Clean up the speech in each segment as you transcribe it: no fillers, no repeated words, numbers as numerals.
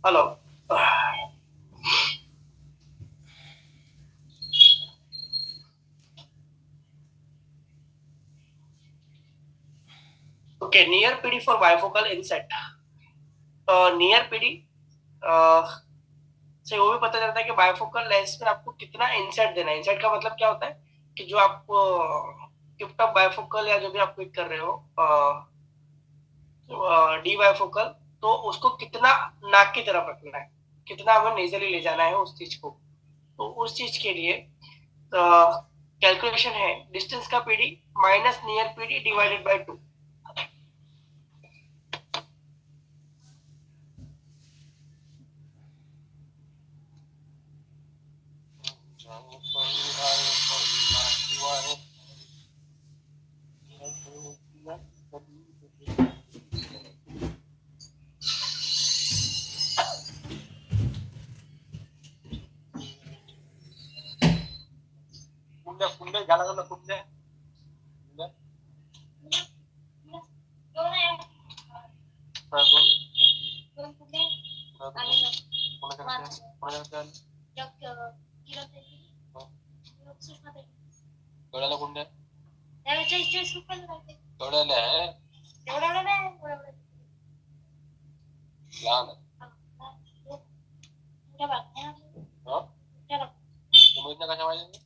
Hello. Okay, near PD for bifocal inset. Near PD से वो भी पता चलता है कि बाइफोकल लेंस में आपको कितना इंसेट देना है। इंसेट का मतलब क्या होता है कि जो आप टिप टॉप बाइफोकल या जो भी आप पिक कर रहे हो डी बाइफोकल, तो उसको कितना नाक की तरफ रखना है, कितना हमें नेजली ले जाना है उस चीज को। तो उस चीज के लिए कैलकुलेशन है डिस्टेंस का PD minus near PD divided by 2। कुंडे गाला गाला कुंडे थोड्याला कुंडे थोड्याला आहे लहान मुंबईत कशा पाहिजे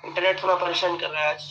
इंटरनेट थोड़ा परेशान कर रहा है आज।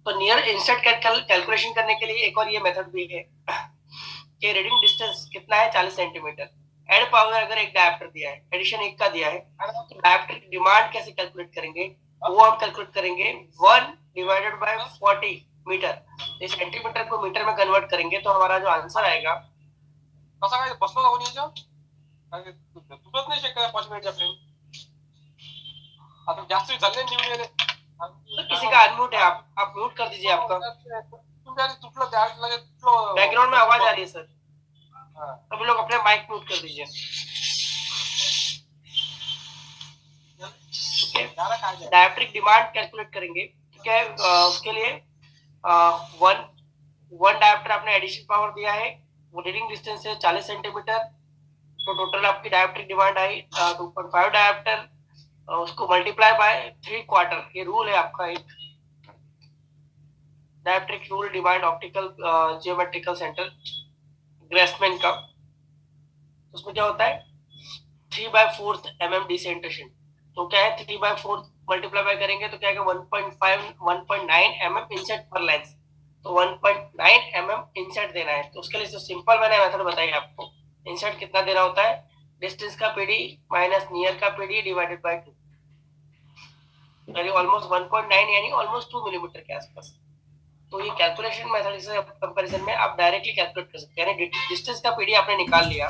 तो नियर इंसर्ट कैलकुलेशन करने के लिए एक और ये मेथड भी है कि रीडिंग डिस्टेंस कितना है 40 सेंटीमीटर। एड पावर अगर एक डायप्टर दिया है, एडिशन एक का दिया है, तो डायप्टर की डिमांड कैसे कैलकुलेट करेंगे, वो हम कैलकुलेट करेंगे 1 डिवाइडेड बाय 40 मीटर। इस सेंटीमीटर को मीटर में कन्वर्ट करेंगे तो हमारा जो आंसर आएगा कसा काय बसलो ना कोणी याच्यावर तुटत नाही शकत 5 मिनिटचा फ्रेम। आता जास्त झाले निवडून गेले तो किसी का अनम्यूट है, आप म्यूट कर दीजिए आपका। बैकग्राउंड में आवाज आ रही है सर, सभी लोग अपने माइक म्यूट कर दीजिए। डायरेक्ट्रिक डिमांड कैलकुलेट करेंगे, ठीक है। उसके लिए वन डायप्टर आपने एडिशन पावर दिया है, वो रीडिंग डिस्टेंस है 40 सेंटीमीटर, तो टोटल आपकी डायप्ट्रिक डिमांड आई 2.5 डायप्टर, उसको मल्टीप्लाई बाय 3/4। ये रूल है आपका एक dioptric rule divide optical geometrical centre ग्रेसमैन का। उसमें क्या होता है 3/4 mm डिसेंट्रेशन। तो क्या है 3/4 मल्टीप्लाई बाय करेंगे तो क्या है 1.5 1.9 mm इंसेट पर लेंस, तो 1.9 mm इंसेट देना है। तो उसके लिए जो सिंपल मैंने मेथड बताई आपको, इंसेट कितना देना होता है डिस्टेंस का पीडी माइनस नियर का पीडी डिवाइडेड बाय 2, यानी ऑलमोस्ट 1.9 यानी ऑलमोस्ट 2 मिलीमीटर के आसपास। तो ये कैलकुलेशन मेथड से कंपैरिजन में आप डायरेक्टली कैलकुलेट कर सकते हैं। यानी डिस्टेंस का पीडी आपने निकाल लिया,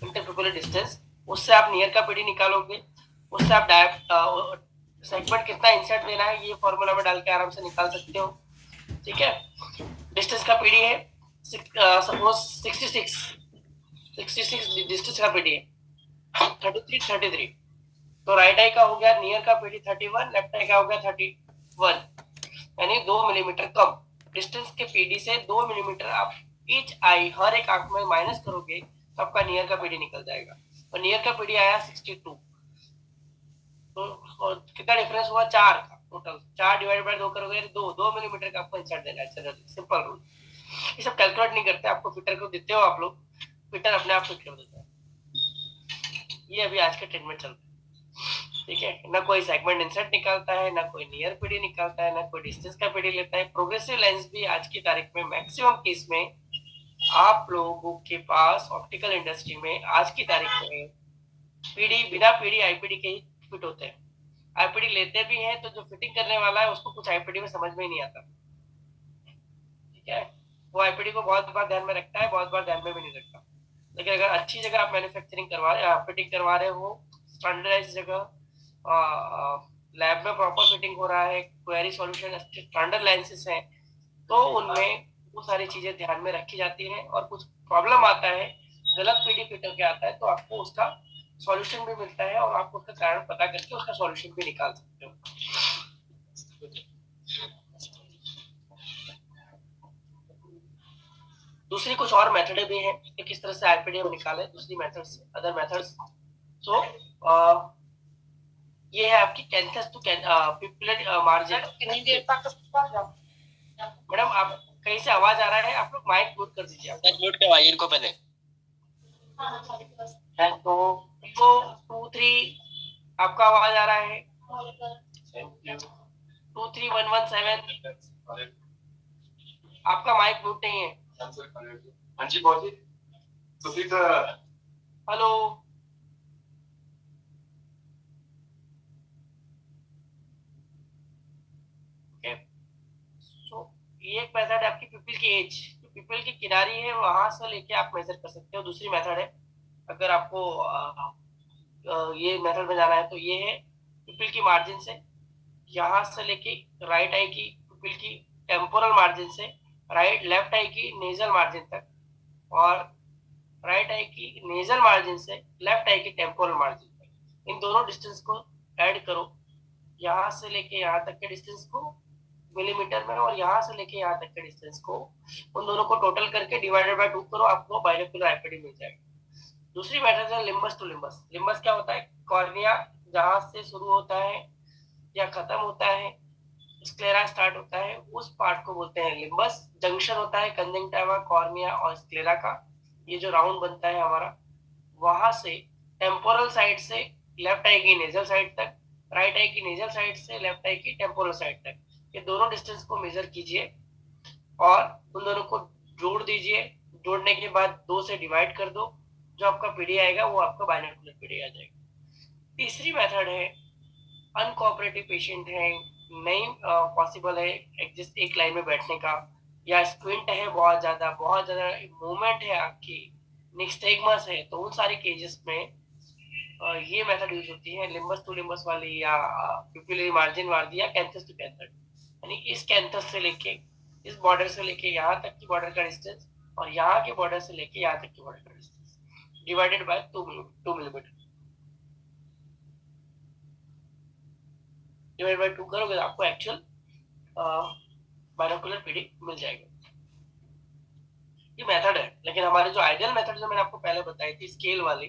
इंटरपिकुलर डिस्टेंस, उससे आप नियर का पीडी निकालोगे, उससे आप सेगमेंट कितना इंसर्ट देना है ये फॉर्मूला में डाल के आराम से निकाल सकते हो, ठीक है। डिस्टेंस का पीडी है सपोज 66 डिस्टेंस का पीडी है 33, तो राइट आई का हो गया नियर का पीडी 31, लेफ्ट आई का हो गया 31, यानी 2 मिलीमीटर कम। डिस्टेंस के पीडी से 2 मिलीमीटर आप ईच आई हर एक आंख में माइनस करोगे तो आपका नियर का पीडी निकल जाएगा। और नियर का पीडी आया 62, तो कितना डिफरेंस हुआ 4 का, टोटल 4 डिवाइड बाय 2 करोगे 2 मिलीमीटर का आपको इंसर्ट देना है। सिंपल रूल, ये सब कैलकुलेट नहीं करते, आपको फिटर को देते हो आप लोग, फिटर अपने आप फिट कर देता है। ये अभी आज के ट्रेंड में चलता है, ठीक है। ना कोई सेगमेंट इंसर्ट निकालता है, ना कोई नियर पीडी निकालता है, ना कोई डिस्टेंस का पीडी लेता है। प्रोग्रेसिव लेंस भी आज की तारीख में मैक्सिमम केस में आप लोगों के पास ऑप्टिकल इंडस्ट्री में आज की तारीख में पीडी बिना पीडी आईपीडी के ही फिट होते हैं। आईपीडी लेते भी हैं तो जो फिटिंग करने वाला है उसको कुछ आईपीडी में समझ में ही नहीं आता, ठीक है। वो आईपीडी को बहुत बार ध्यान में रखता है, बहुत बार ध्यान में भी नहीं रखता। लेकिन अगर अच्छी जगह आप मैन्युफैक्चरिंग करवा रहे, फिटिंग करवा रहे हो स्टैंडर्डाइज जगह लैब में प्रॉपर फिटिंग हो रहा है, क्वेरी सॉल्यूशन स्टैंडर्ड लेंसेज हैं, तो उनमें वो सारी चीजें ध्यान में रखी जाती हैं। और कुछ प्रॉब्लम आता है, गलत पीडी फिट होके आता है, तो आपको उसका सॉल्यूशन भी मिलता है और आप उसका कारण पता करके उसका सॉल्यूशन भी निकाल सकते हो। दूसरी कुछ और मेथड भी हैं कि किस तरह से आईपीडी हम निकालें, दूसरी मेथड्स, अदर मेथड्स। सो ये है आपकी कैंथस टू पिपलेट मार्जिन। मैडम आप कहीं से आवाज आ रहा है, आप लोग माइक म्यूट कर दीजिए। म्यूट करवाइए इनको पहले। तो 2-3 आपका आवाज आ रहा है। 23117 आपका माइक म्यूट नहीं है। हाँ जी बहुत ही। हेलो ये एक मेथड है आपकी पिपल की एज, पिपल की किनारी है वहां से लेके आप मेजर कर सकते हो। दूसरी मेथड है, अगर आपको ये मेथड में जाना है तो ये है पिपल की मार्जिन से, यहाँ से लेके राइट आई की पिपल की टेम्पोरल मार्जिन से लेफ्ट आई की नेजल मार्जिन तक, और राइट आई की नेजल मार्जिन से लेफ्ट आई की टेम्पोरल मार्जिन तक, इन दोनों डिस्टेंस को ऐड करो। यहाँ से लेके यहाँ तक के डिस्टेंस को मिलीमीटर में, और यहाँ से लेके यहाँ तक के डिस्टेंस को, उन दोनों को टोटल करके डिवाइडेड बाय 2 करो, आपको बाइनोकुलर आईपीडी मिल जाएगा। दूसरी मेथड है लिम्बस टू लिम्बस। लिम्बस क्या होता है? कॉर्निया जहां से शुरू होता है या खत्म होता है, स्क्लेरा स्टार्ट होता है, उस पार्ट को बोलते हैं लिम्बस। जंक्शन होता है कंजंक्टिवा, कॉर्निया और स्क्लेरा का, ये जो राउंड बनता है हमारा, वहां से टेम्पोरल साइड से लेफ्ट आई की नेजल साइड तक, राइट आई की नेजल साइड से लेफ्ट आई की टेम्पोरल साइड तक, ये दोनों डिस्टेंस को मेजर कीजिए और उन दोनों को जोड़ दीजिए। जोड़ने के बाद 2 से डिवाइड कर दो, जो आपका पीडी आएगा वो आपका बाइनोकुलर पीडी आ जाएगा। तीसरी मेथड है अनकोऑपरेटिव पेशेंट है, नहीं पॉसिबल है एग्जिस्ट एक लाइन में बैठने का, या स्क्विंट है बहुत ज्यादा मूवमेंट है आपकी, निक्सटेगमस है, तो उन सारे केसेस में ये मेथड यूज होती है, लिम्बस टू लिम्बस वाली या पिपुलरी मार्जिन वाली या कैंथस टू कैंथस। यानी इस कैंथस से लेके इस बॉर्डर से लेके यहाँ तक की बॉर्डर का डिस्टेंस, और यहाँ के बॉर्डर से लेके यहाँ तक की बॉर्डर का distance divided by 2 millimetre, divide by 2 करोगे तो आपको एक्चुअल बाइनोकुलर पीडी मिल जाएगा। ये मेथड है, लेकिन हमारे जो आइडियल मेथड जो मैंने आपको पहले बताई थी स्केल वाली,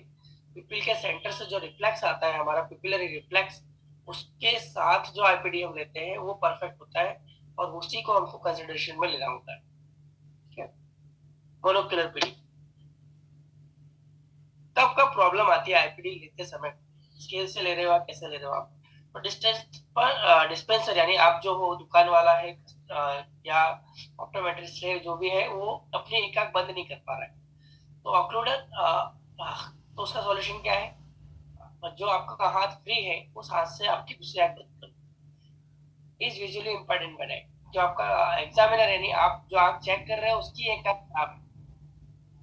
पिपिल के सेंटर से जो रिफ्लेक्स आता है हमारा पिपिलरी रिफ्लेक्स, उसके साथ जो आईपीडी हम लेते हैं वो परफेक्ट होता है, और उसी को हमको कंसिडरेशन में लेना होता है। ठीक है, मोनोकुलर पीडी कब कब प्रॉब्लम आती है आईपीडी लेते समय, स्केल से ले रहे हो आप, कैसे ले रहे हो आप, तो डिस्टेंस पर डिस्पेंसर यानी आप जो हो दुकान वाला है या ऑप्टोमेट्रिस्ट है, जो भी है वो अपनी एक आंख बंद नहीं कर पा रहा है, तो ऑक्लूडर तो उसका सॉल्यूशन क्या है? जो आपका हाथ फ्री है उस हाथ से आपकी दूसरी आंख बंद करो। इज विजुअली इंपॉर्टेंट बनाए, जो आपका एग्जामिनर है, नहीं आप जो आंख चेक कर रहे हो उसकी एक आंख खराब है,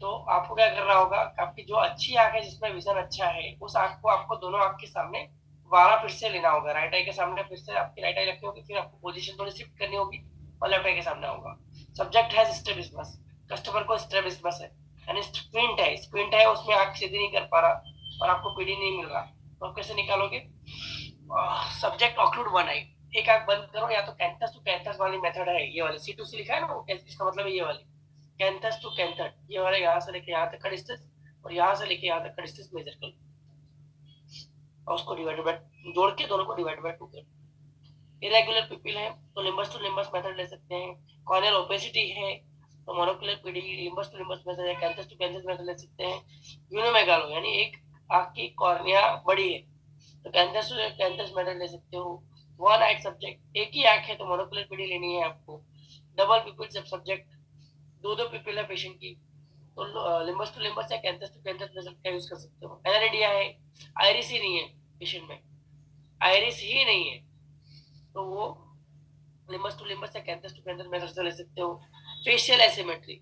तो आपको क्या करना होगा, आपकी जो अच्छी आंख है जिसमें विजन अच्छा है, उस आंख को आपको दोनों आंख के सामने दोबारा फिर से लेना होगा। राइट आई के सामने फिर से आपकी राइट आई रखनी होगी, फिर आपको पोजीशन थोड़ी शिफ्ट करनी होगी और लेफ्ट आई के सामने होगा। सब्जेक्ट है स्ट्रैबिस्मस, कस्टमर को स्ट्रैबिस्मस है, यानी स्क्विंट है उसमें आंख सीधी नहीं कर पा रहा और आपको पीडी नहीं मिल रहा, तो आप कैसे निकालोगे? सब्जेक्ट ऑक्लूड वन आई, एक आंख बंद करो, या तो कैंथस टू कैंथस वाली मेथड है, ये वाली C2C लिखा है ना, इसका मतलब है ये वाली कैंथस टू कैंथस, ये वाला यहाँ से लेके यहाँ तक का डिस्टेंस और यहाँ से लेके यहाँ तक का डिस्टेंस मेजर करो और उसको डिवाइड बाय जोड़ के दोनों को डिवाइड बाय 2 करो। इरेगुलर पिपिल है तो लिम्बस टू लिम्बस मेथड ले सकते हैं। कॉर्नियल ओपेसिटी है तो monocular PD limbus to limbus method या कैंथस टू कैंथस मेथड ले सकते हैं। यूनिमेगालो यानी एक आंख की कॉर्निया बड़ी है तो कैंथस टू कैंथस मेथड ले सकते हो। वन आइड सब्जेक्ट, एक ही आंख है तो मोनोकुलर पीडी लेनी है आपको। डबल पिपिल जब सब्जेक्ट दो पिपिल है पेशेंट की, तो लिम्बस टू लिम्बस या कैंथस टू कैंथस मेथड का यूज कर सकते हो। एनरेडिया है, आइरिस ही नहीं है पेशेंट में, आइरिस ही नहीं है, तो वो लिम्बस टू लिम्बस या कैंथस टू कैंथस मेथड से ले सकते हो। फेशियल एसिमेट्री,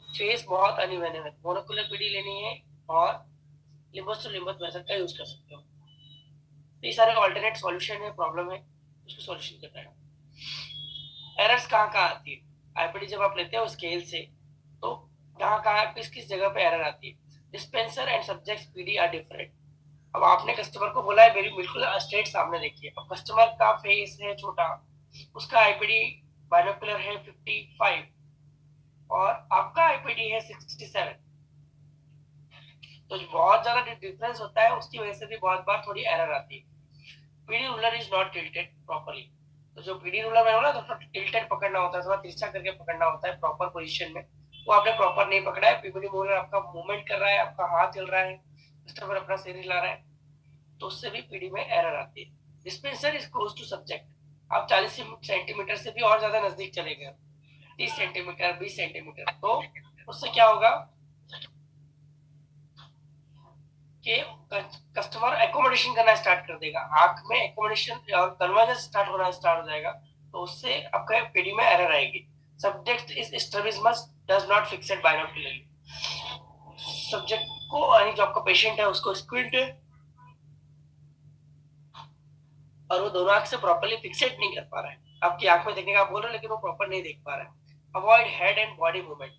फेस बहुत अनइवन है, मोनोकुलर पीडी लेनी है और लिम्बस टू लिम्बस मेथड का यूज कर सकते हो। तो ये सारे ऑल्टरनेट सॉल्यूशन है, प्रॉब्लम है, उसको सॉल्यूशन करना है। एरर्स कहाँ कहाँ आती है? आईपीडी जब आप लेते हो स्केल से, तो कहाँ कहाँ किस किस जगह पे एरर आती है? Dispenser and subject PD are different. अब आपने कस्टमर को बोला है, मेरी बिल्कुल स्ट्रेट सामने देखिए, अब कस्टमर का फेस है छोटा, उसका आईपीडी बाइनोकुलर है 55 और आपका आईपीडी है 67, तो बहुत ज्यादा डिफरेंस होता है, उसकी वजह से भी बहुत बार थोड़ी एरर आती है। PD ruler is not tilted properly, तो जो पीडी रूलर में हो ना, तो टिल्टेड पकड़ना होता है, थोड़ा तिरछा करके पकड़ना होता है प्रॉपर पोजीशन में, वो आपने प्रॉपर नहीं पकड़ा है। पीडी रूलर आपका मूवमेंट कर रहा है, आपका हाथ हिल रहा है, कस्टमर अपना सिर हिला रहा है, तो उससे भी पीडी में एरर आती है। Dispenser is close to subject, आप 40 सेंटीमीटर से भी और ज्यादा नजदीक चले गए, 30 सेंटीमीटर 20 सेंटीमीटर, तो उससे क्या होगा कि कस्टमर एकोमोडेशन करना स्टार्ट कर देगा, आंख में एकोमोडेशन और कन्वर्जेंस स्टार्ट होना स्टार्ट हो जाएगा, तो उससे आपका पीडी में एरर आएगी। Subject is strabismus does not fixed binocularly, subject को यानी जो आपका पेशेंट है उसको स्क्विंट है और वो दोनों आंख से प्रॉपर्ली फिक्सेट नहीं कर पा रहा है, आपकी आंख में देखने का आप बोल रहे हो लेकिन वो प्रॉपर नहीं देख पा रहा है। Avoid head and body movement,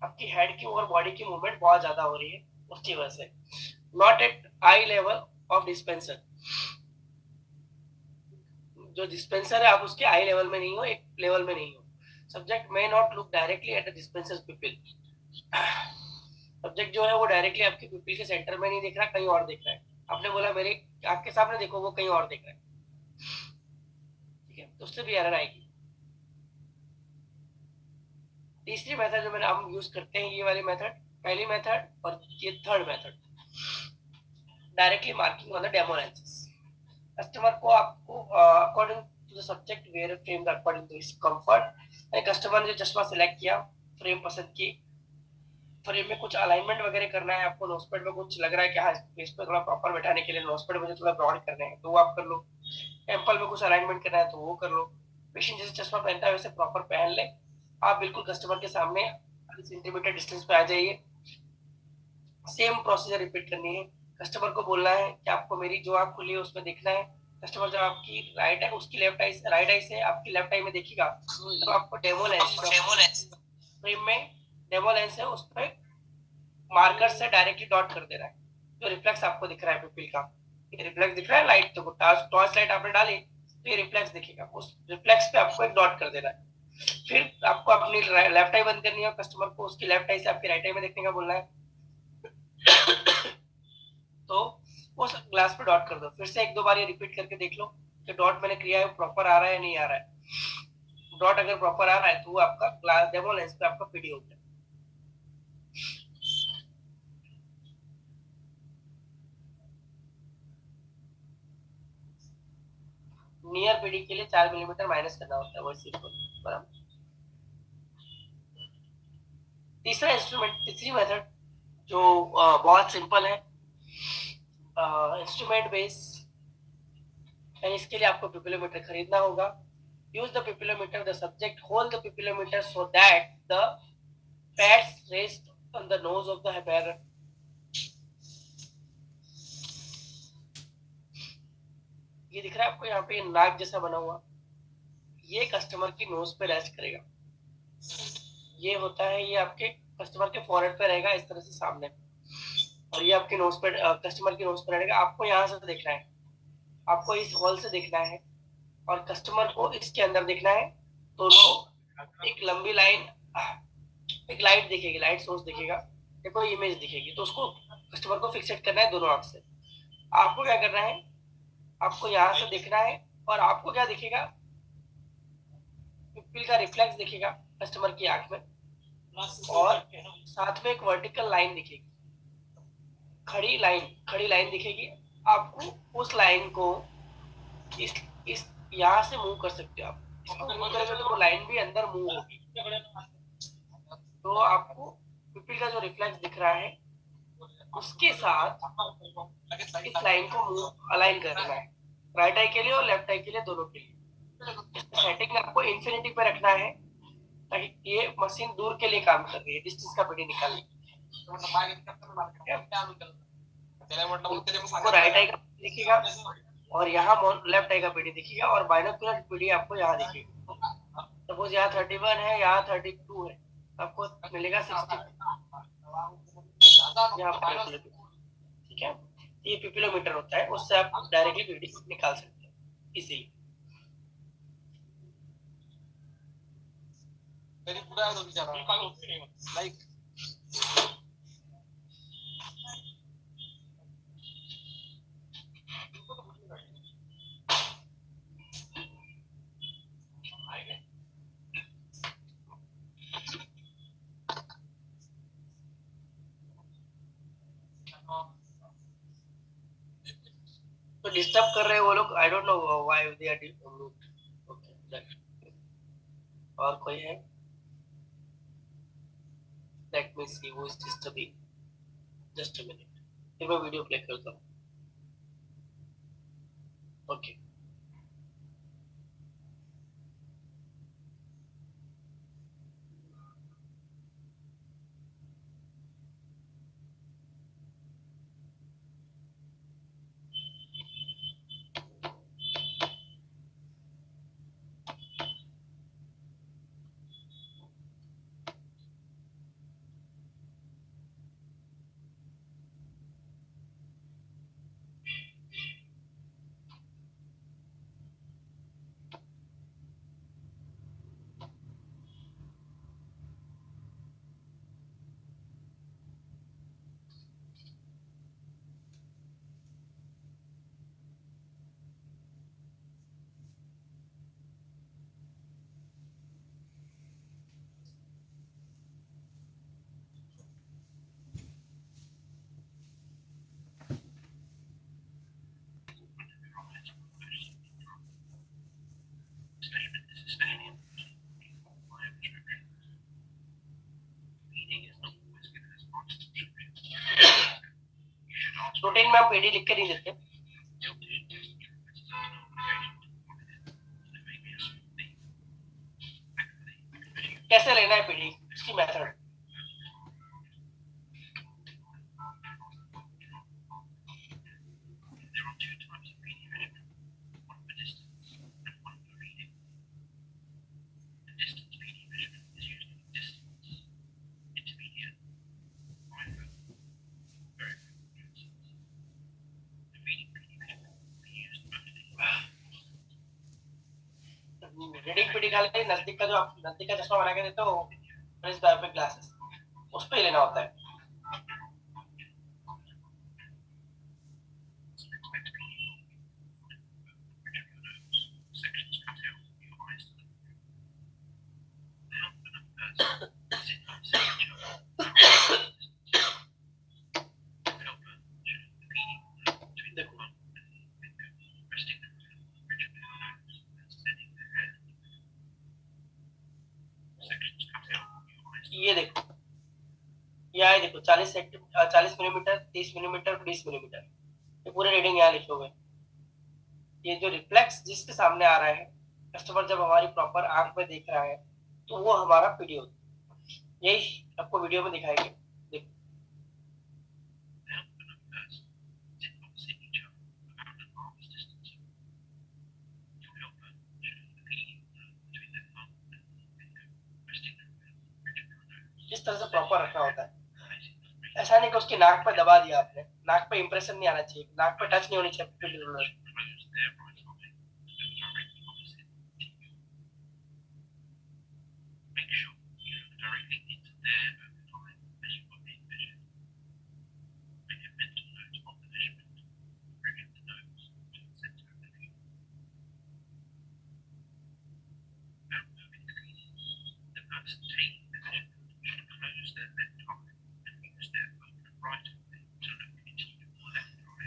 आपकी हेड की और बॉडी की मूवमेंट बहुत ज्यादा हो रही है उसकी वजह से। Not at I level of dispenser, जो डिस्पेंसर है आप उसके आई लेवल में नहीं हो, एक लेवल में नहीं हो। Subject may not look directly at the dispenser pupil, subject जो है वो डायरेक्टली आपके पिपिल के सेंटर में नहीं देख रहा, कहीं और देख रहा है। आपने बोला मेरे आपके सामने देखो, वो कहीं और देख रहा है, ठीक है, तो उससे भी एरर आएगी। तीसरी मेथड जो मैंने हम यूज करते हैं, ये वाली मेथड, पहली मेथड और ये third method, directly marking on the demo lenses. Customer को आपको according to the subject wear frame according to his comfort, customer ने चश्मा सिलेक्ट किया, फ्रेम पसंद की, फ्रेम में कुछ अलाइनमेंट वगैरह करना है आपको, नोजपेड में कुछ लग रहा है कि हाँ इस पे थोड़ा प्रॉपर बैठाने के लिए नोजपेड मुझे थोड़ा ब्रॉड करने हैं, तो वो आप कर लो। टेम्पल में कुछ अलाइनमेंट करना है तो वो कर लो। पेशेंट जैसे चश्मा पहनता है वैसे प्रॉपर पहन ले, आप बिल्कुल कस्टमर के सामने सेंटीमीटर डिस्टेंस पे आ जाइए, सेम प्रोसीजर रिपीट करनी है। कस्टमर को बोलना है कि आपको मेरी जो आंख खुली है उसमें देखना है, कस्टमर जब आपकी राइट है उसकी लेफ्ट आई राइट आई से आपकी लेफ्ट आई में देखेगा, तो आपको डेमो लेंस फ्रेम में डेमो लेंस है उस पर मार्कर से डायरेक्टली डॉट कर देना है, जो रिफ्लेक्स आपको दिख रहा है पिपिल का, ये रिफ्लेक्स दिख रहा है लाइट, तो टॉर्च लाइट आपने डाली तो ये रिफ्लेक्स दिखेगा, उस रिफ्लेक्स पे आपको एक डॉट कर देना है। फिर आपको अपनी लेफ्ट आई बंद करनी है, कस्टमर को उसकी लेफ्ट आई से आपकी राइट आई में देखने का बोलना है, तो वो ग्लास पे डॉट कर दो, फिर से एक दो बार ये रिपीट करके देख लो कि डॉट मैंने किया है प्रॉपर आ रहा है नहीं आ रहा है। डॉट अगर प्रॉपर आ रहा है तो वो आपका ग्लास डेमो लेंस पे आपका पीडी हो गया। नियर पीडी के लिए 4 मिलीमीटर माइनस करना होता है, वो सिंपल बराबर। तीसरा इंस्ट्रूमेंट, तीसरी मेथड जो बहुत सिंपल है, इंस्ट्रूमेंट बेस, इसके लिए आपको पिपिलोमीटर खरीदना होगा। Use the pupillometer, the subject hold the pupillometer so that the pads rest on the nose of the bearer। ये दिख रहा है आपको यहाँ पे नाक जैसा बना हुआ, ये कस्टमर की नोज पे रेस्ट करेगा, ये होता है, ये आपके कस्टमर के फॉरहेड पे रहेगा इस तरह से सामने, और ये आपके नोज पे कस्टमर की नोज पे रहेगा। आपको यहाँ से देखना है, आपको इस हॉल से देखना है और कस्टमर को इसके अंदर देखना है, तो एक लंबी लाइन, एक लाइट दिखेगी, लाइट सोर्स दिखेगा, देखो इमेज दिखेगी, तो उसको कस्टमर को फिक्सेट करना है दोनों आंख से। आपको क्या करना है, आपको यहाँ से देखना है और आपको क्या दिखेगा, पिपिल का रिफ्लेक्स दिखेगा कस्टमर की आंख में, और साथ में एक वर्टिकल लाइन दिखेगी, खड़ी लाइन दिखेगी। आपको उस लाइन को इस यहाँ से मूव कर सकते हो, आप इसको मूव करेंगे तो वो लाइन भी अंदर मूव होगी, तो आपको पिपिल का जो रिफ्लेक्स दिख रहा है उसके साथ इस लाइन को मूव अलाइन करना है, राइट आई के लिए और लेफ्ट आई के लिए, दोनों के लिए। सेटिंग आपको इन्फिनिटी पे रखना है ताकि ये मशीन दूर के लिए काम कर रही है, डिस्टेंस का पीडी निकालने को राइट आई का दिखेगा, और यहाँ लेफ्ट आई का पीडी दिखेगा और बाइनोकुलर पीडी आपको यहाँ दिखेगा। सपोज यहाँ 31 है, यहाँ 32 है, आपको मिलेगा 60 यहाँ पर। ठीक है, ये पिपिलोमीटर होता है, उससे आप डायरेक्टली पीडी निकाल सकते हैं इजी। लाइक तो डिस्टर्ब कर रहे हैं वो लोग, I don't know why they are okay. और कोई है? Let me see who is disturbing, just a minute, फिर मैं वीडियो प्ले करता हूँ। ओके प्रोटीन में आप एडी लिख के नहीं देते। कैसे लेना है पीडी, इसकी मेथड। रीडिंग पीडी खाली नजदीक का, जो आप नजदीक का चश्मा बना के देते हो ग्लासेस, उस पे ही लेना होता है। ये देखो, ये आए देखो 40 मिलीमीटर, 30 मिलीमीटर, 20 मिलीमीटर, ये पूरे रीडिंग यहाँ लिखोगे। ये जो रिफ्लेक्स जिसके सामने आ रहा है, कस्टमर जब हमारी प्रॉपर आंख में देख रहा है, तो वो हमारा पीडी होता है। यही आपको वीडियो में दिखाएंगे। देखो इस तरह से प्रॉपर रखना होता है। ऐसा नहीं कि उसकी नाक पे दबा दिया आपने, नाक पे इंप्रेशन नहीं आना चाहिए, नाक पे टच नहीं होनी चाहिए।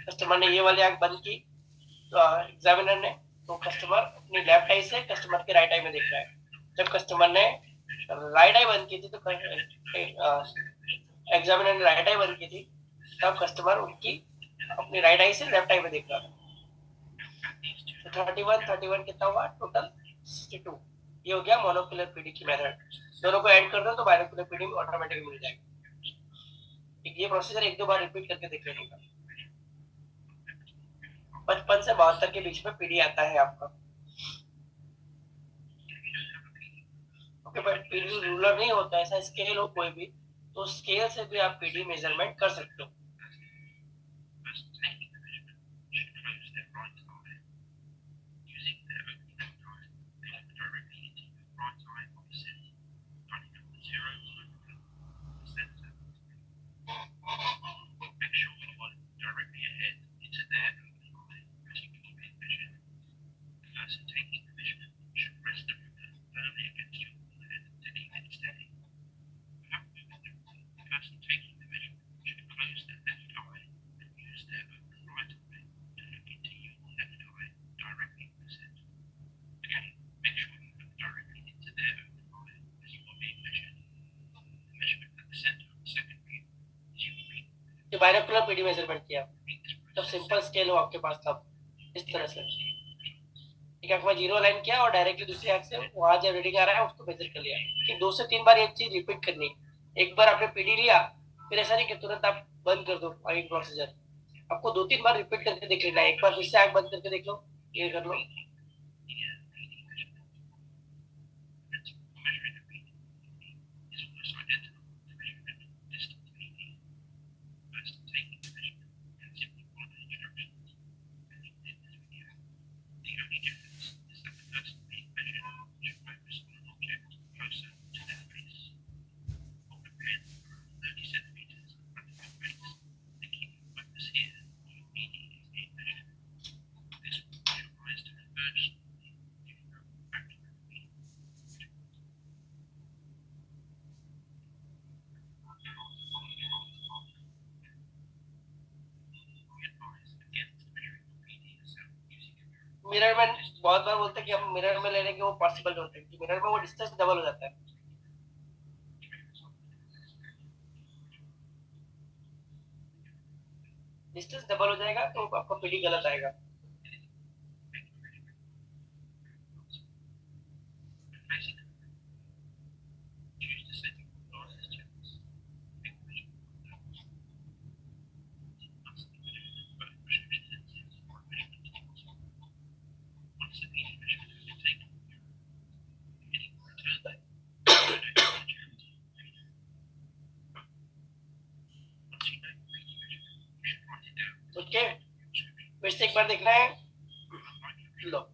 कस्टमर ने ये वाली आंख बंद की, तो एग्जामिनर ने, तो कस्टमर अपनी लेफ्ट आई से कस्टमर के राइट आई में देख रहा है। जब कस्टमर ने राइट आई बंद की थी, तो एग्जामिनर ने राइट आई बंद की थी, तब कस्टमर उनकी अपनी राइट आई से लेफ्ट आई में देख रहा था। तो 31 कितना हुआ टोटल? 62। ये हो गया मोनोकुलर पीडी की मेथड। दोनों को ऐड कर दो तो बाइनोकुलर पीडी में ऑटोमेटिकली मिल जाएगी। ये प्रोसीजर एक दो बार रिपीट करके देख लेने का। 55 से 72 के बीच में पीडी आता है आपका। ओके, बट पीडी रूलर नहीं होता, ऐसा स्केल हो कोई भी तो स्केल से भी आप पीडी मेजरमेंट कर सकते हो। बायनोकुलर पीडी मेजरमेंट किया तब सिंपल स्केल हो आपके पास, तब इस तरह से एक आंख में जीरो लाइन किया और डायरेक्टली दूसरी आंख से वहां जो रीडिंग आ रहा है उसको मेजर कर लिया। कि 2 से 3 बार ये चीज रिपीट करनी। एक बार आपने पीडी लिया, फिर ऐसा नहीं कि तुरंत आप बंद कर दो माइंड प्रोसीजर, आपको 2-3 बार रिपीट करके देख लेना है। एक बार फिर से आंख बंद करके देख लो, ये कर लो। मिरर में बहुत बार बोलते हैं कि हम मिरर में लेने के वो पॉसिबल नहीं होते, कि मिरर में वो डिस्टेंस डबल हो जाता है। डिस्टेंस डबल हो जाएगा तो आपका पीडी गलत आएगा। ओके, फिर से एक बार देखना है। लो,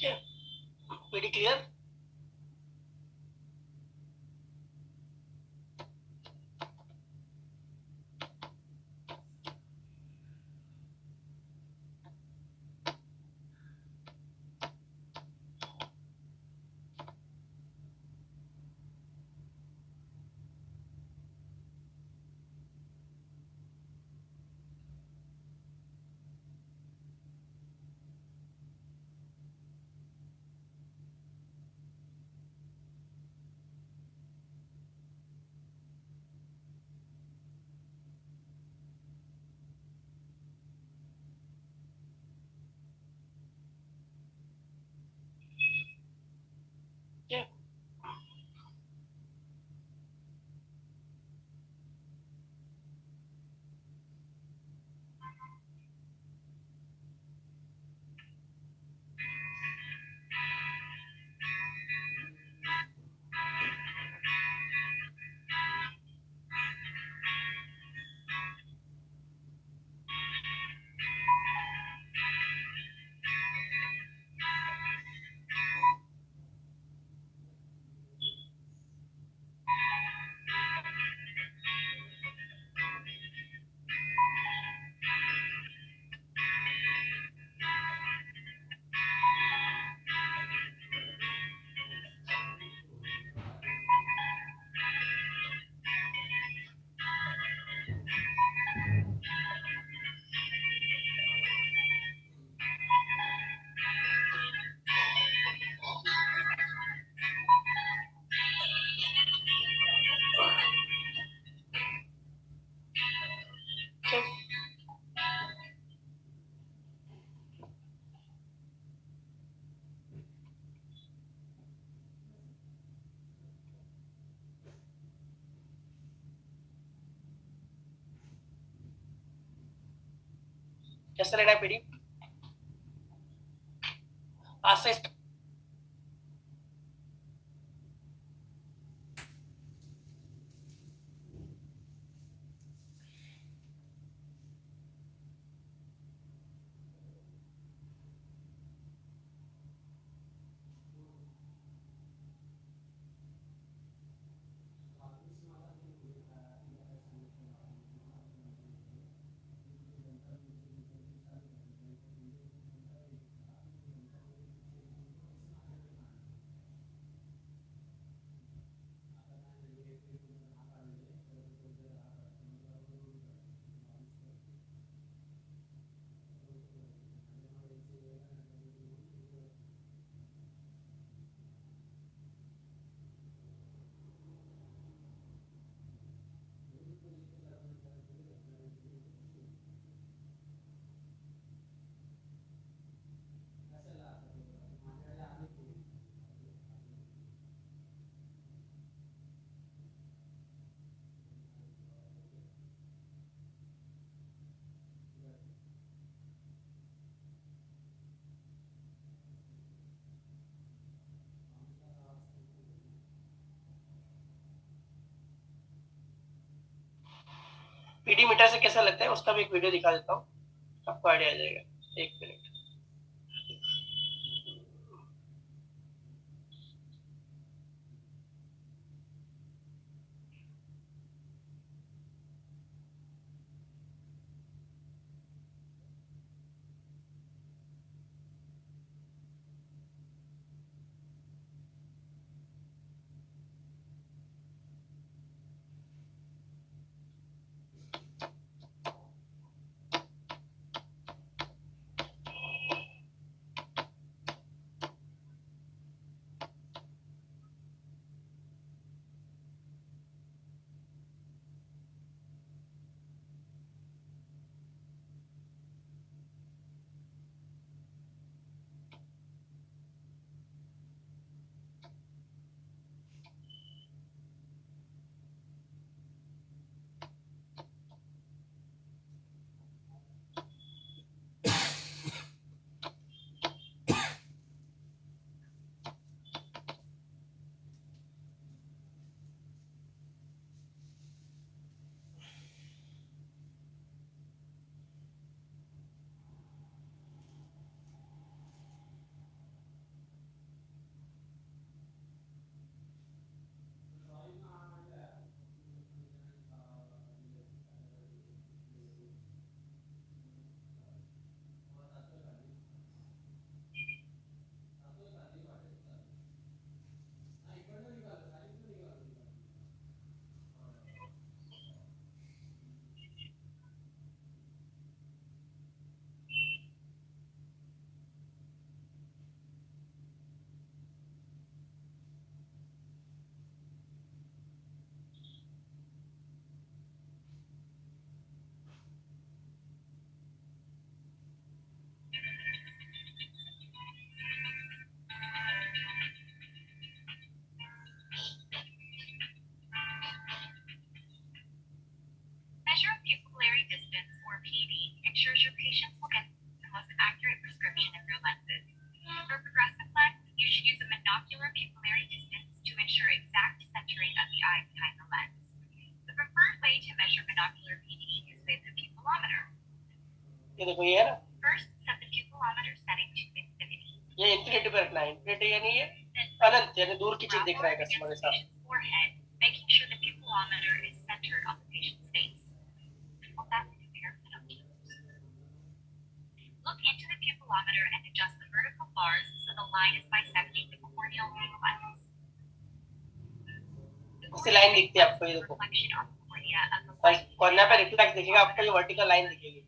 Okay, pretty clear. Okay. Okay. कैसा लेना है पीडी? आज से पीडी मीटर से कैसा लगता है उसका भी एक वीडियो दिखा देता हूँ, आपको आइडिया आ जाएगा। 1 minute. Measure pupillary distance, or PD, ensures your patients will get the most accurate prescription of your lenses. For progressive lens, you should use a monocular pupillary distance to ensure exact centering of the eye behind the lens. The preferred way to measure monocular PD is with a pupillometer. ये देखो ये है ना, First, set the pupillometer setting to infinity. ये infinity पे रखना है। Infinity यानी ये अनंत, यानी दूर की चीज दिख रहा है कस्टमर के साथ। Forehead, making sure the pupillometer is centered on the patient's face. Look into the pupillometer and adjust the vertical bars so the line is bisecting the corneal lens. इससे लाइन दिखती है आपको, ये देखो कॉर्निया पे reflex दिखेगा आपको, ये वर्टिकल लाइन दिखेगी।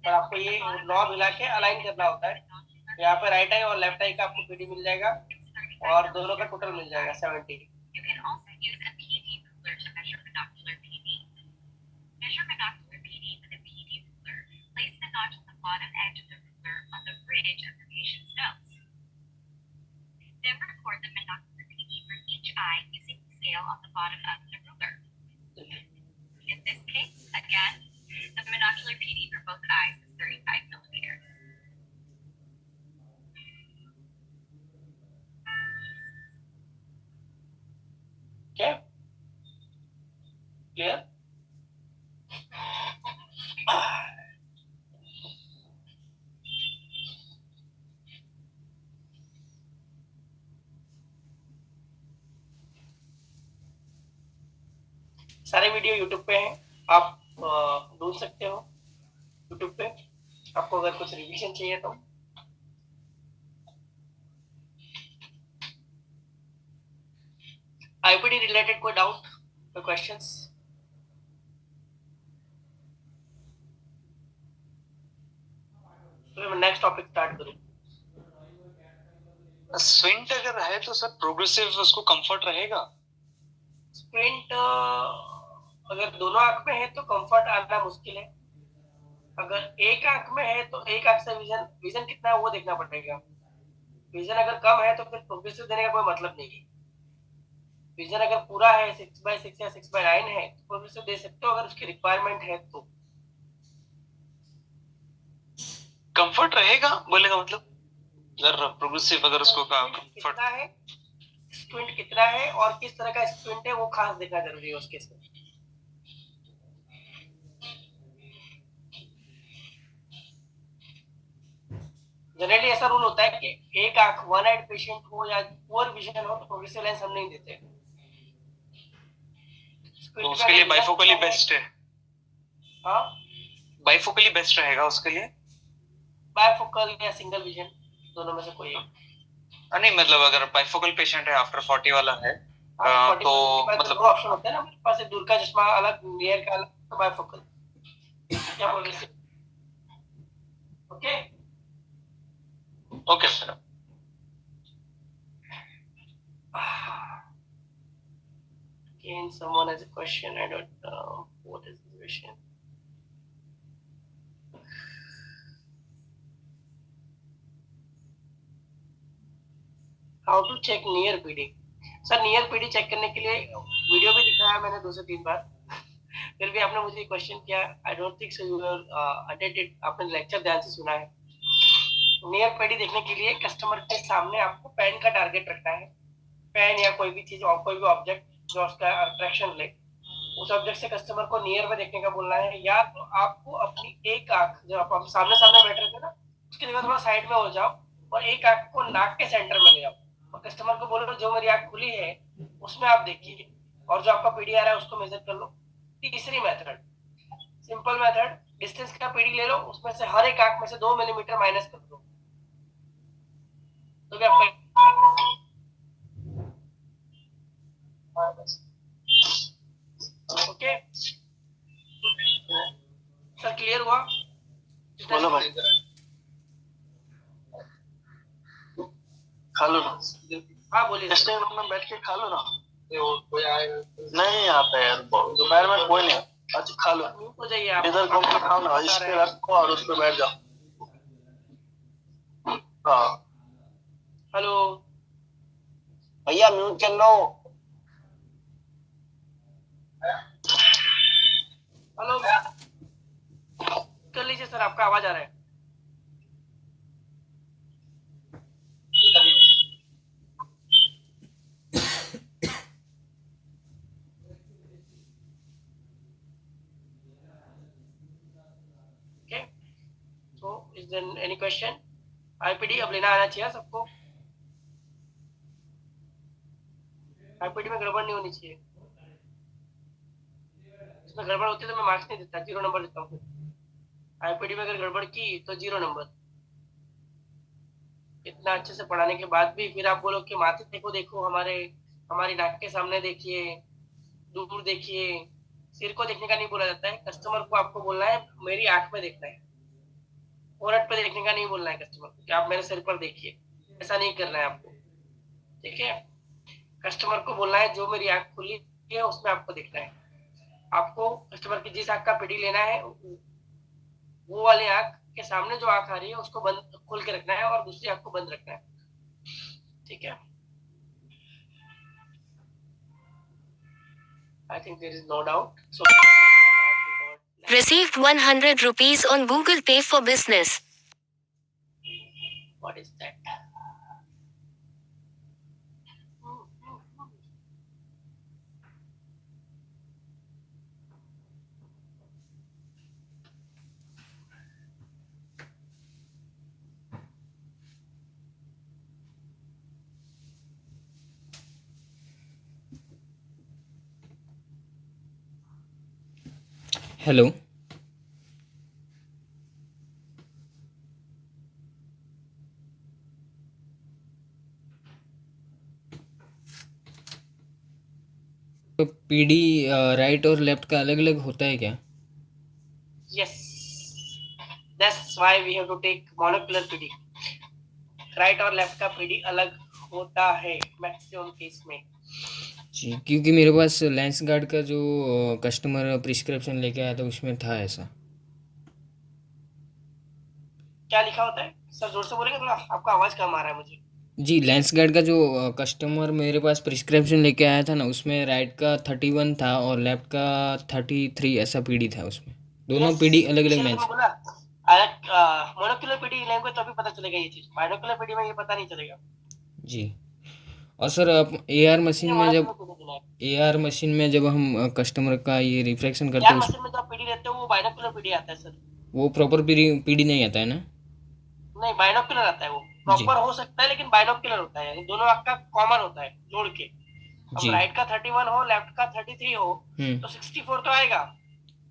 और आपको ये नॉब हिला के अलाइन करना होता है। यहाँ पे राइट आई और लेफ्ट आई का आपको पीडी मिल जाएगा और दोनों का टोटल मिल जाएगा 70। You can also use a PD ruler to measure monocular PD. Measure monocular PD with a PD ruler. Place the notch on the bottom edge of the ruler on the bridge of the patient's nose. Then record the monocular PD for each eye using the scale on the bottom of the ruler. In this case, again, the monocular PD for both eyes is 35 millimeters. Okay? Clear? सारे video YouTube पे हैं, आप ढूंढ सकते हो YouTube पे, आपको अगर कुछ रिवीजन चाहिए तो। आईपीडी रिलेटेड कोई डाउट, कोई क्वेश्चंस? तो मैं नेक्स्ट टॉपिक स्टार्ट करूं। स्क्विंट अगर है तो सर प्रोग्रेसिव उसको कंफर्ट रहेगा? स्क्विंट अगर दोनों आंख में है तो कंफर्ट आना मुश्किल है। अगर एक आंख में है तो एक आंख से विजन कितना है वो देखना पड़ेगा। विजन अगर कम है तो फिर प्रोग्रेसिव देने का कोई मतलब नहीं है। विजन अगर पूरा है 6/6 या 6/9 है तो प्रोग्रेसिव दे सकते हो अगर उसकी रिक्वायरमेंट है तो। कंफर्ट रहेगा बोले का मतलब सर प्रोग्रेसिव अगर उसको का कंफर्ट है, स्क्विंट कितना है और किस तरह का स्क्विंट है वो खास देखना जरूरी है उस केस में। जनरली ऐसा रूल होता है कि एक आंख वन आइड पेशेंट हो या पुअर विजन हो तो प्रोग्रेसिव लेंस हम नहीं देते। तो उसके लिए बाइफोकली बेस्ट है। हाँ, बाइफोकली बेस्ट रहेगा उसके लिए। बाइफोकल या सिंगल विजन दोनों में से कोई एक। नहीं मतलब अगर बाइफोकल पेशेंट है आफ्टर 40 वाला है तो मतलब दो ऑप्शन होते हैं ना, मेरे पास दूर का चश्मा अलग, नियर का अलग, तो बाइफोकल या progressive. Okay okay sir. Again, someone has a question. I don't know what is the question. How to check near PD? Sir near PD check करने के लिए वीडियो भी दिखाया मैंने 2 से 3 बार, फिर भी आपने मुझे क्वेश्चन किया। I don't think so you attended, आपने लेक्चर ध्यान से सुना है। नियर पीडी देखने के लिए कस्टमर के सामने आपको पेन का टारगेट रखना है। पेन या कोई भी चीज और कोई भी ऑब्जेक्ट जो उसका अट्रैक्शन ले, उस ऑब्जेक्ट से कस्टमर को नियर में देखने का बोलना है। या तो आपको अपनी एक आंख, जो आप सामने सामने बैठ रहे थे ना, उसकी जगह थोड़ा साइड में हो जाओ और एक आंख को नाक के सेंटर में ले आओ और कस्टमर को बोलो जो मेरी आंख खुली है उसमें आप देखिए और जो आपका पीडी आ रहा है उसको मेजर कर लो। तीसरी मेथड, सिंपल मेथड, डिस्टेंस का पीडी ले लो, उसमें से हर एक आंख में से 2 मिलीमीटर माइनस कर दो, तो भी आपका ओके। सर क्लियर हुआ? बोलो भाई। खा लो ना। हाँ बोलिए। स्टेशन रूम में बैठ के खा लो ना। कोई आएगा नहीं आता यार, दोपहर में कोई नहीं। अच्छा खा लो, म्यूट हो जाइए आप। इधर घूम के खाओ ना, इस पे रखो और उस पे बैठ जाओ। हाँ हेलो भैया म्यूट कर लो। हेलो कर लीजिए सर, आपका आवाज आ रहा है। Okay, so is there any question? IPD अब लेना आना चाहिए सबको। आईपीडी में गड़बड़ नहीं होनी चाहिए, इसमें गड़बड़ होती है तो मैं मार्क्स नहीं देता, 0 नंबर देता हूँ। आईपीडी में अगर गड़बड़ की तो 0 नंबर। इतना अच्छे से पढ़ाने के बाद भी फिर आप बोलो कि माथे को देखो, हमारी नाक के सामने देखिए, दूर देखिए। सिर को देखने का नहीं बोला जाता है, कस्टमर को आपको बोलना है मेरी आंख में देखना है। फोरहेड पे देखने का नहीं बोलना है कस्टमर को कि आप मेरे सिर पर देखिए, ऐसा नहीं करना है आपको, ठीक है। कस्टमर को बोलना है जो मेरी आंख खुली है उसमें आपको देखना है। आपको कस्टमर की जिस आंख का पीडी लेना है वो वाली आंख के सामने जो आंख आ रही है उसको बंद खोल के रखना है और दूसरी आंख को बंद रखना है, ठीक है। I think there is no doubt. So Received 100 rupees on Google Pay for business. what is that? Hello तो पीडी राइट और लेफ्ट का अलग अलग होता है क्या? Yes, that's why we have to take monocular PD. Right और left का पीडी अलग होता है मैक्सिमम केस में जी, क्योंकि मेरे पास लेंस गार्ड का जो कस्टमर प्रिस्क्रिप्शन लेके आया था उसमें था ऐसा। क्या लिखा होता है सर? जोर से बोलेंगे थोड़ा, आपका आवाज कम आ रहा है मुझे। जी, लेंस गार्ड का जो कस्टमर मेरे पास प्रिस्क्रिप्शन लेके आया था ना, उसमें राइट का 31 था और लेफ्ट का 33 ऐसा पीडी था। उसमें दोनों पीडी अलग अलग लेंस। मोनोक्यूलर पीडी लेंगे तो अभी पता चलेगा ये चीज, बाइनोक्यूलर पीडी में ये पता नहीं चलेगा जी। और सर आप एआर मशीन में जब हम कस्टमर का ये रिफ्रैक्शन करते हैं मशीन में जो आप पीडी लेते हो वो बाइनोक्यूलर पीडी आता है सर। वो प्रॉपर पीडी नहीं आता है ना? नहीं, बाइनोक्यूलर आता है वो, प्रॉपर हो सकता है लेकिन बाइनोक्यूलर होता है, यानी दोनों आँख का कॉमन होता है जोड़ के। अब जी। राइट का 31 हो, लेफ्ट का 33 हो, हम्म। तो 64 तो आएगा,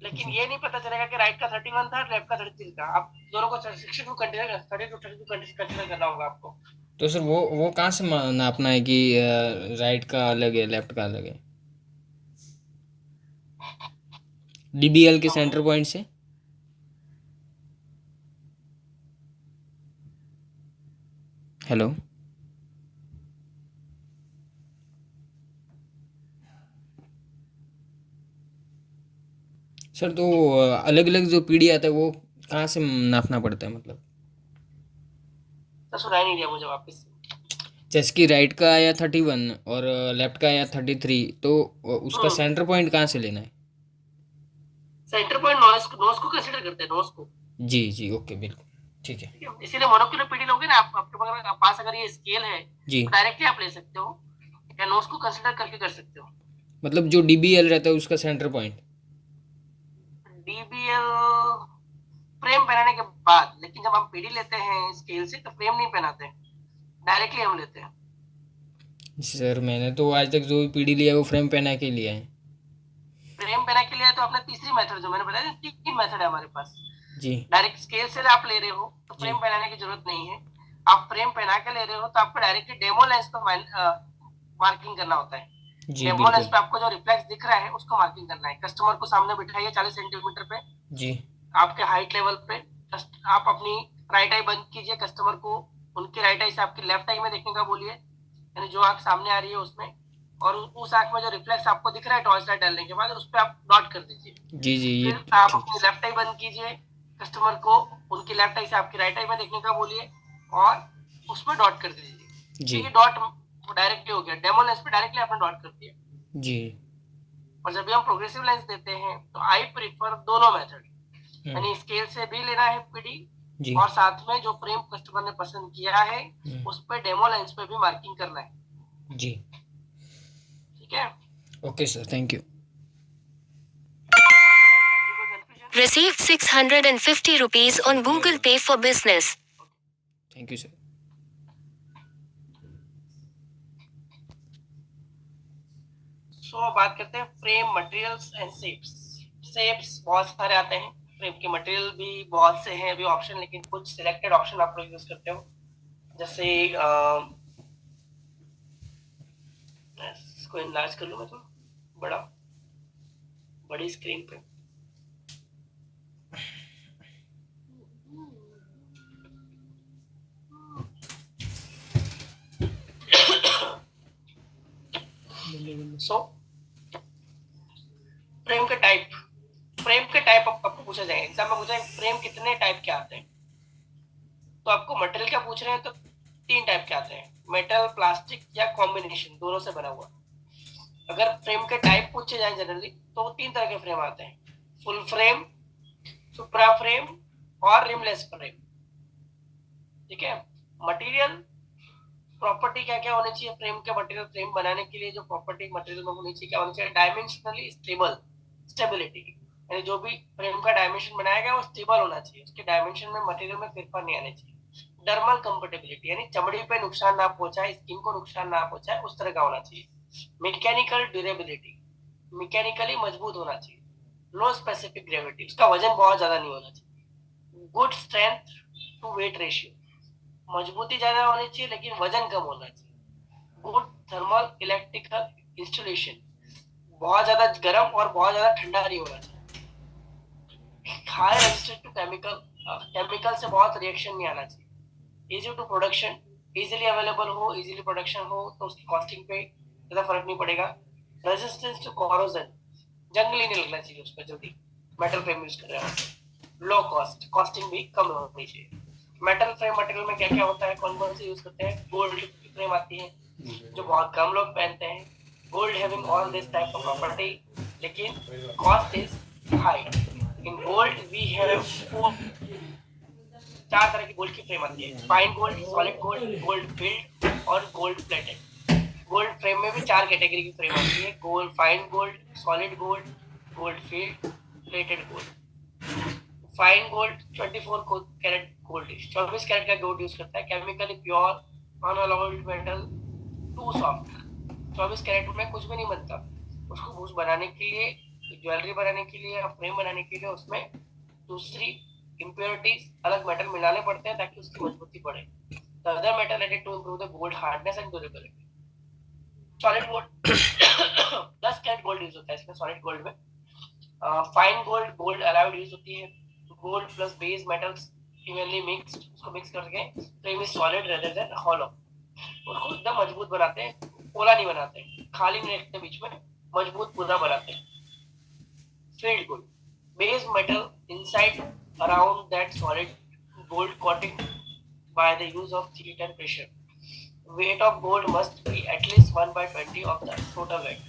लेकिन ये नहीं पता चलेगा कि राइट का 31 था, लेफ्ट का 33 था। आप दोनों को 62 कंसिडर 32 कंसिडर करना होगा आपको। तो सर वो कहाँ से नापना है कि राइट का अलग है लेफ्ट का अलग है? डीबीएल के सेंटर पॉइंट से? हेलो सर, तो अलग अलग जो पीडी आता है वो कहाँ से नापना पड़ता है मतलब? तो सुनाई नहीं दिया मुझे वापस से। जैसे कि राइट का आया 31 और लेफ्ट का आया 33, तो उसका सेंटर पॉइंट कहाँ से लेना है? सेंटर पॉइंट नोज को कंसीडर करते हैं, नोज को। जी जी, ओके, बिल्कुल ठीक है। ठीक है, इसीलिए मोनोक्यूलर पीडी लोगे ना, आपके पास अगर ये स्केल है जी, तो डायरेक्टली आप ले सकते हो, या नोज को कंसीडर करके कर सकते हो। मतलब जो डीबीएल रहता है उसका सेंटर पॉइंट। डीबीएल फ्रेम पहनाने के बाद, लेकिन जब हम पीडी लेते हैं स्केल से तो फ्रेम नहीं पहनाते, डायरेक्टली हम लेते हैं। सर मैंने तो आज तक जो भी पीडी लिया है वो फ्रेम पहना के लिया है। फ्रेम पहना के लिए तो अपना तीसरी मेथड जो मैंने बताया, 3 मेथड है हमारे पास। जी डायरेक्ट स्केल से आप ले रहे हो तो फ्रेम पहनाने की जरूरत नहीं है। आप फ्रेम पहना के ले रहे हो तो आपको डायरेक्टली डेमो लेंस पे मार्किंग करना होता है। जी, डेमो लेंस बिल्कुल पे आपको जो रिफ्लेक्स दिख रहा है उसको मार्किंग करना है। कस्टमर को सामने बिठाइए 40 सेंटीमीटर पे, जी आपके हाइट लेवल पे। आप अपनी राइट आई बंद कीजिए, कस्टमर को उनकी राइट आई से आपकी लेफ्ट आई में देखने का बोलिए, यानी जो आंख सामने आ रही है उसमें, और उस आंख में जो रिफ्लेक्स आपको दिख रहा है टॉर्च लाइट डालने के बाद, उस पर आप डॉट कर दीजिए। जी जी, ये फिर आप अपनी लेफ्ट आई बंद कीजिए, कस्टमर को उनकी लेफ्ट आई से आपकी राइट आई में देखने का बोलिए और उसमें डॉट कर दीजिए। जी ये डॉट डायरेक्टली हो गया, डेमो लेंस पे डायरेक्टली आपने डॉट कर दिया। जी। और जब भी हम प्रोग्रेसिव लेंस देते हैं तो आई प्रीफर दोनों मेथड, यानी स्केल से भी लेना है पीडी, जी और साथ में जो फ्रेम कस्टमर ने पसंद किया है उस पे डेमो लेंस पे भी मार्किंग करना है। जी, ठीक है, okay sir, thank you. Received 650 rupees on Google Pay for Business. Thank you sir. So बात करते हैं frame materials and shapes. Shapes बहुत सारे आते हैं, फ्रेम के मटेरियल भी बहुत से हैं अभी ऑप्शन, लेकिन कुछ सिलेक्टेड ऑप्शन आप लोग यूज करते हो। जैसे इसको इनलार्ज कर लूं मैं, तो बड़ी स्क्रीन पे। सो फ्रेम के टाइप आपको पूछा जाएगा एग्जाम में, पूछा फ्रेम कितने टाइप के आते हैं, तो आपको मटेरियल क्या पूछ रहे हैं, तो 3 टाइप के आते हैं, मेटल, प्लास्टिक या कॉम्बिनेशन दोनों से बना हुआ। अगर फ्रेम के टाइप पूछे जाए जनरली तो 3 तरह के फ्रेम आते हैं, फुल फ्रेम, सुप्रा फ्रेम और रिमलेस फ्रेम। ठीक है, मटेरियल प्रॉपर्टी क्या क्या होनी चाहिए फ्रेम के, मटेरियल फ्रेम बनाने के लिए जो प्रॉपर्टी मटेरियल में होनी चाहिए क्या होनी चाहिए, डायमेंशनली स्टेबिलिटी, यानी जो भी फ्रेम का डायमेंशन बनाया गया वो स्टेबल होना चाहिए, उसके डायमेंशन में मटेरियल में फेरफार नहीं आने चाहिए। डर्मल कंपेटिबिलिटी, यानी चमड़ी पे नुकसान ना पहुंचाए, स्किन को नुकसान ना पहुंचाए, उस तरह का होना चाहिए। मैकेनिकल ड्यूरेबिलिटी, मैकेनिकली मजबूत होना चाहिए। लो स्पेसिफिक ग्रेविटी, उसका वजन बहुत ज्यादा नहीं होना चाहिए। Good strength to weight ratio, मजबूती ज्यादा होनी चाहिए लेकिन वजन कम होना चाहिए। गुड थर्मल इलेक्ट्रिकल इंस्टॉलेशन, बहुत ज्यादा गर्म और बहुत ज्यादा ठंडा नहीं होना चाहिए। हाई रेजिस्टेंट टू केमिकल से बहुत रिएक्शन नहीं आना चाहिए। Easy to production, easily available हो, इजीली प्रोडक्शन हो तो उसकी कॉस्टिंग पे ज्यादा फर्क नहीं पड़ेगा। रेजिस्टेंस टू कॉरोजन, जंग नहीं लगना चाहिए उस पर जल्दी, मेटल फ्रेम यूज कर रहे हो। लो कॉस्ट, कॉस्टिंग भी कम होनी चाहिए। मेटल फ्रेम मटेरियल में क्या क्या होता है, कौन कौन से यूज करते हैं, गोल्ड की फ्रेम आती है जो बहुत कम लोग पहनते हैं, gold having all this type of property, लेकिन cost is high. In gold we have 4 तरह की गोल्ड की फ्रेम आती है, fine gold, solid gold, gold filled और गोल्ड प्लेटेड। गोल्ड फ्रेम में भी 4 कैटेगरी की फ्रेम आती है, gold fine gold, solid gold, gold field, plated gold. Fine gold 24 carat gold, 24 carat का गोल्ड यूज करता है। Chemically pure unalloyed metal, too soft. 24 carat में कुछ भी नहीं बनता। उसको कुछ बनाने के लिए, ज्वेलरी बनाने के लिए या फ्रेम बनाने के लिए उसमें दूसरी इम्प्योरिटीज, अलग मेटल मिलाने पड़ते हैं ताकि उसकी मजबूती बढ़े। The other metal added to improve the gold hardness and durability. Solid gold 10 carat gold use होता है इसमें, सॉलिड गोल्ड में। Fine gold, gold allowed use होती है। Gold plus base metals evenly mixed, उसको मिक्स करके frame is solid rather than hollow. उसको एकदम मजबूत बनाते हैं, पोला नहीं बनाते, खाली नहीं रखते बीच में, मजबूत पूरा बनाते हैं। Field gold, base metal inside around that solid gold coating by the use of heat and pressure. Weight of gold must be at least 1/20 of the total weight.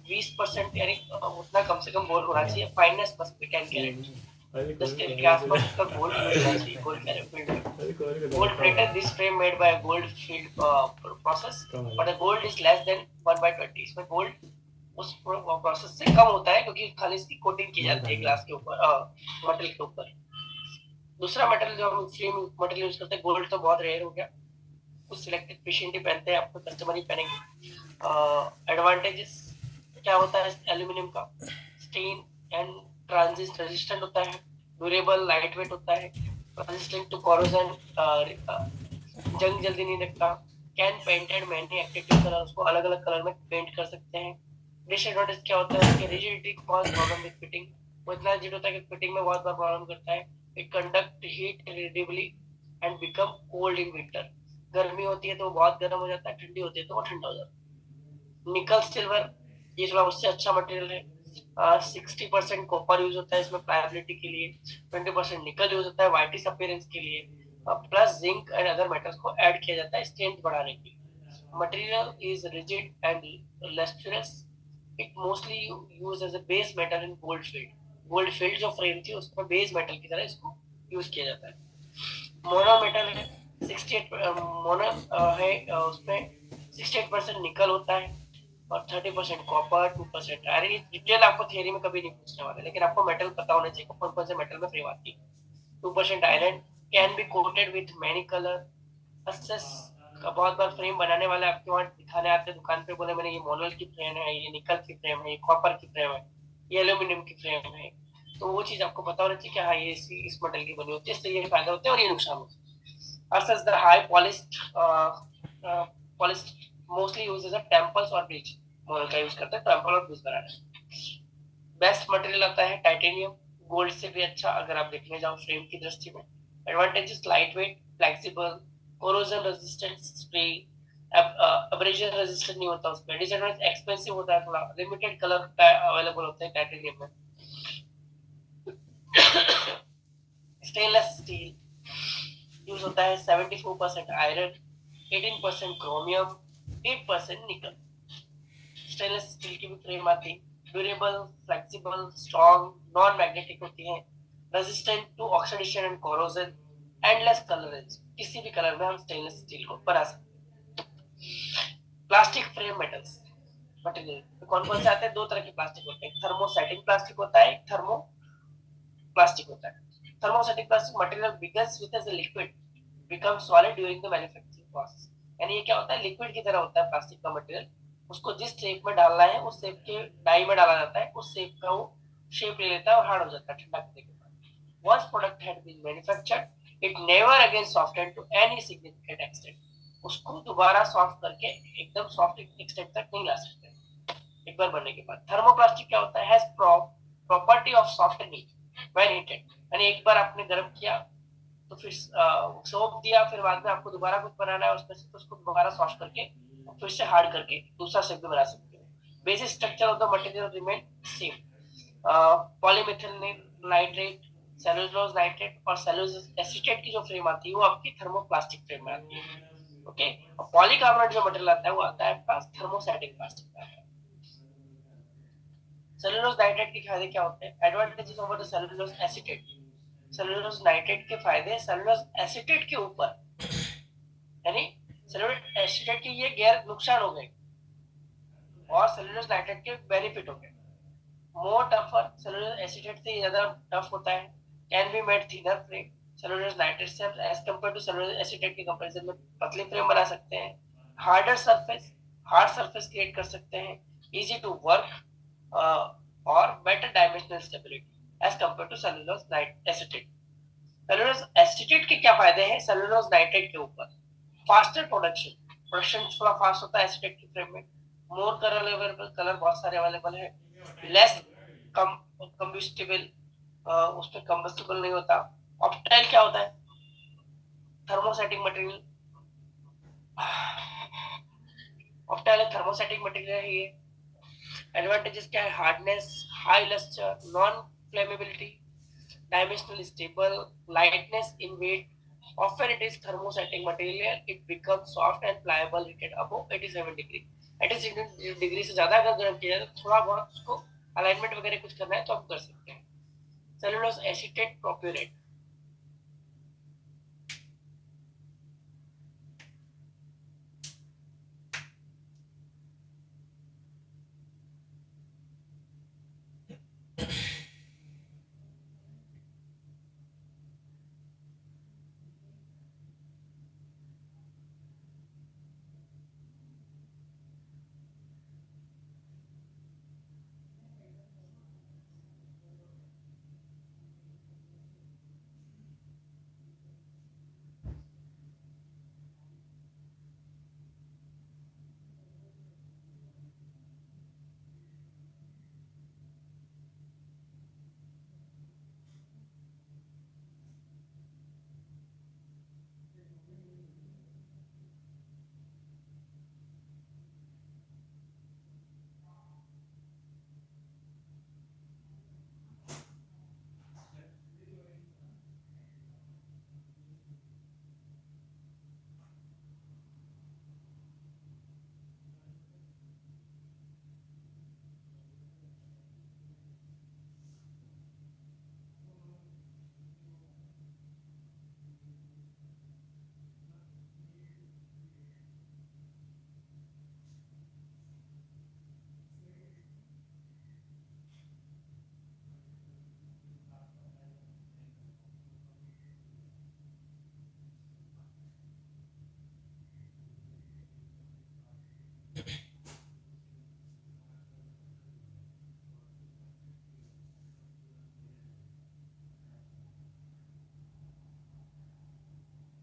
20% यानी उतना कम से कम गोल्ड होना चाहिए। Fineness must be 10 carat, 10 carat के आसपास उसका gold होना चाहिए। Gold carat filled gold plated, this frame made by gold filled process, but the gold is less than 1/20। इसमें गोल्ड उस प्रोसेस से कम होता है क्योंकि खाली इसकी कोटिंग की जाती है ग्लास के ऊपर, मेटल के ऊपर। दूसरा मेटल जो हम फ्रेम मेटल यूज करते हैं, गोल्ड तो बहुत रेयर हो गया, कुछ सिलेक्टेड पेशेंट ही पहनते हैं, आपको कस्टमर ही पहनेंगे। एडवांटेजेस क्या होता है एल्यूमिनियम का, स्टेन एंड ट्रांजिट रेजिस्टेंट होता है, ड्यूरेबल, लाइट वेट होता है, रेजिस्टेंट टू कोरोजन, जंग जल्दी नहीं लगता, can painted many active colour, उसको अलग अलग कलर में पेंट कर सकते हैं। डिसएडवांटेज क्या होता है, उसकी rigidity cause problem with fitting, वो इतना रिजिड होता है कि फिटिंग में बहुत बार प्रॉब्लम करता है। It conduct heat readily and become cold in winter, गर्मी होती है तो वो बहुत गर्म हो जाता है, ठंडी होती है तो वो ठंडा हो जाता है। निकल सिल्वर, ये थोड़ा उससे अच्छा मटेरियल है। 60% कॉपर यूज होता है इसमें प्लायबिलिटी के लिए, 20% निकल यूज होता है वाइटिस अपीयरेंस के लिए, plus zinc and other metals को ऐड किया जाता है स्ट्रेंथ बढ़ाने के लिए। Material is rigid and lustrous, it mostly use as a base metal in gold filled. Gold filled जो फ्रेम थी उसमें बेस मेटल की तरह इसको यूज किया जाता है। मोनो मेटल है, 68 मोनो है, उसमें 68% निकल होता है और 30% कॉपर, 2% आयरन। ये डिटेल आपको थियरी में कभी नहीं पूछने वाले, लेकिन आपको मेटल पता होना चाहिए कौन कौन से मेटल में फ्रेम आती है। 2% iron, can be coated with many colour. Assess का बहुत बार फ्रेम बनाने वाले आपके वहाँ दिखाने आते हैं दुकान पे, बोले मैंने ये मोनल की फ्रेम है, ये निकल की फ्रेम है, ये कॉपर की फ्रेम है, ये एल्यूमिनियम की फ्रेम है, तो वो चीज आपको पता होना चाहिए कि हाँ ये इस मेटल की बनी होती है, इससे ये फायदा होता है और ये नुकसान होता है। Assess the high polished mostly uses a temples और ब्रिज, मोनल का यूज करते हैं टेम्पल और ब्रिज बनाने। बेस्ट मटेरियल आता है टाइटेनियम, गोल्ड से भी अच्छा अगर आप देखने जाओ फ्रेम की दृष्टि में। Advantages, light weight, flexible, corrosion resistant, spray, abrasion resistant नहीं होता उसमें। डिसएडवांटेज, एक्सपेंसिव होता है थोड़ा, लिमिटेड कलर अवेलेबल होते हैं टाइटेनियम में। स्टेनलेस स्टील यूज होता है, 74% आयरन, 18% क्रोमियम, 8% निकल। स्टेनलेस स्टील की भी फ्रेम आती है, durable, flexible, strong, non magnetic होती है, resistant to oxidation and corrosion, endless colour range, किसी भी कलर में हम स्टेनलेस स्टील को बना सकते हैं। प्लास्टिक फ्रेम मेटल्स मटेरियल तो कौन कौन से आते हैं, दो तरह के प्लास्टिक होते हैं, थर्मोसेटिक प्लास्टिक होता है, एक थर्मो प्लास्टिक होता है। Thermostatic plastic material begins with as a liquid, becomes solid during the manufacturing process. यानी ये क्या होता है, लिक्विड की तरह होता है प्लास्टिक का मटेरियल, उसको जिस शेप में डालना है उस शेप के डाई में डाला जाता है, उस शेप का वो शेप ले लेता है और हार्ड हो जाता है ठंडा करने के बाद। Once product had been manufactured, it never again softened to any significant extent. उसको दोबारा सॉफ्ट करके एकदम सॉफ्ट एक्सटेंट तक नहीं ला सकते एक बार बनने के बाद। थर्मोप्लास्टिक क्या होता है, has property of softening when heated, यानी एक बार आपने गर्म किया तो फिर सोप दिया, फिर बाद में आपको दोबारा कुछ बनाना है उसमें से, तो उसको दोबारा सॉफ्ट करके फिर से हार्ड करके दूसरा शेप भी बना सकते हो। Basic structure of the material remain same, polymethyl nitrate, cellulose nitrate और सेलुलोज एसीटेट की जो फ्रेम आती है वो आपकी थर्मोप्लास्टिक फ्रेम में आती है। ओके, और पॉलीकार्बोनेट जो मटेरियल आता है वो आता है आपका थर्मोसेटिक प्लास्टिक का। सेलुलोज नाइट्रेट के फायदे क्या होते हैं, advantages over the cellulose acetate. Cellulose nitrate के फायदे सेलुलोज एसीटेट के ऊपर, यानी सेलुलोज एसीटेट के ये गैर नुकसान हो गए और सेलुलोज नाइट्रेट के बेनिफिट हो गए। मोर टफर, सेलुलोज एसीटेट से ज्यादा टफ होता है. Can be made thinner frame, cellulose nitrate से as compare to cellulose acetate के कंपैरिजन में पतली फ्रेम बना सकते हैं. Harder surface, hard surface create कर सकते हैं. इजी टू वर्क और better dimensional stability as compare to cellulose acetate. Cellulose acetate के क्या फायदे हैं सेलुलोज नाइट्रेट के ऊपर? फास्टर प्रोडक्शन थोड़ा फास्ट होता है एसीटेट की फ्रेम में. मोर कलर अवेलेबल, कलर बहुत सारे अवेलेबल है. लेस कंबस्टिबल, उसमें कंबस्टिबल नहीं होता. ऑप्टाइल क्या होता है? Thermostatic material. Optyl thermostatic material है ये. एडवांटेजेस क्या है? Hardness, high lustre, non flammability, dimensionally stable, lightness in weight. Often it is thermostatic material. It becomes soft and pliable heated above 87 degree. 87 degree से ज्यादा अगर गर्म किया जाए तो थोड़ा बहुत उसको अलाइनमेंट वगैरह कुछ करना है तो हम कर सकते हैं. Cellulose acetate propionate.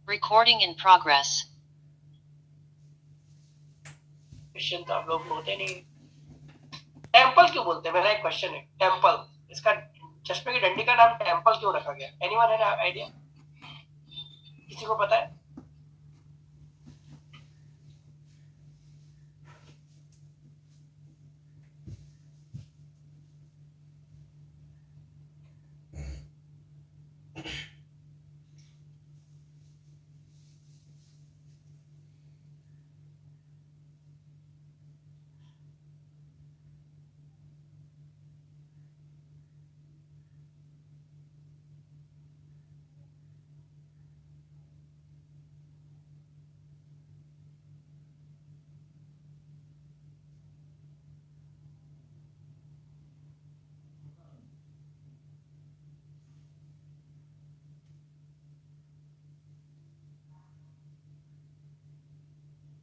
Recording in progress. Question तो आप लोग होते नहीं. टेम्पल क्यों बोलते हैं? मेरा एक क्वेश्चन है. टेम्पल, इसका चश्मे की डंडी का नाम टेम्पल क्यों रखा गया? Anyone have idea? किसी को पता है?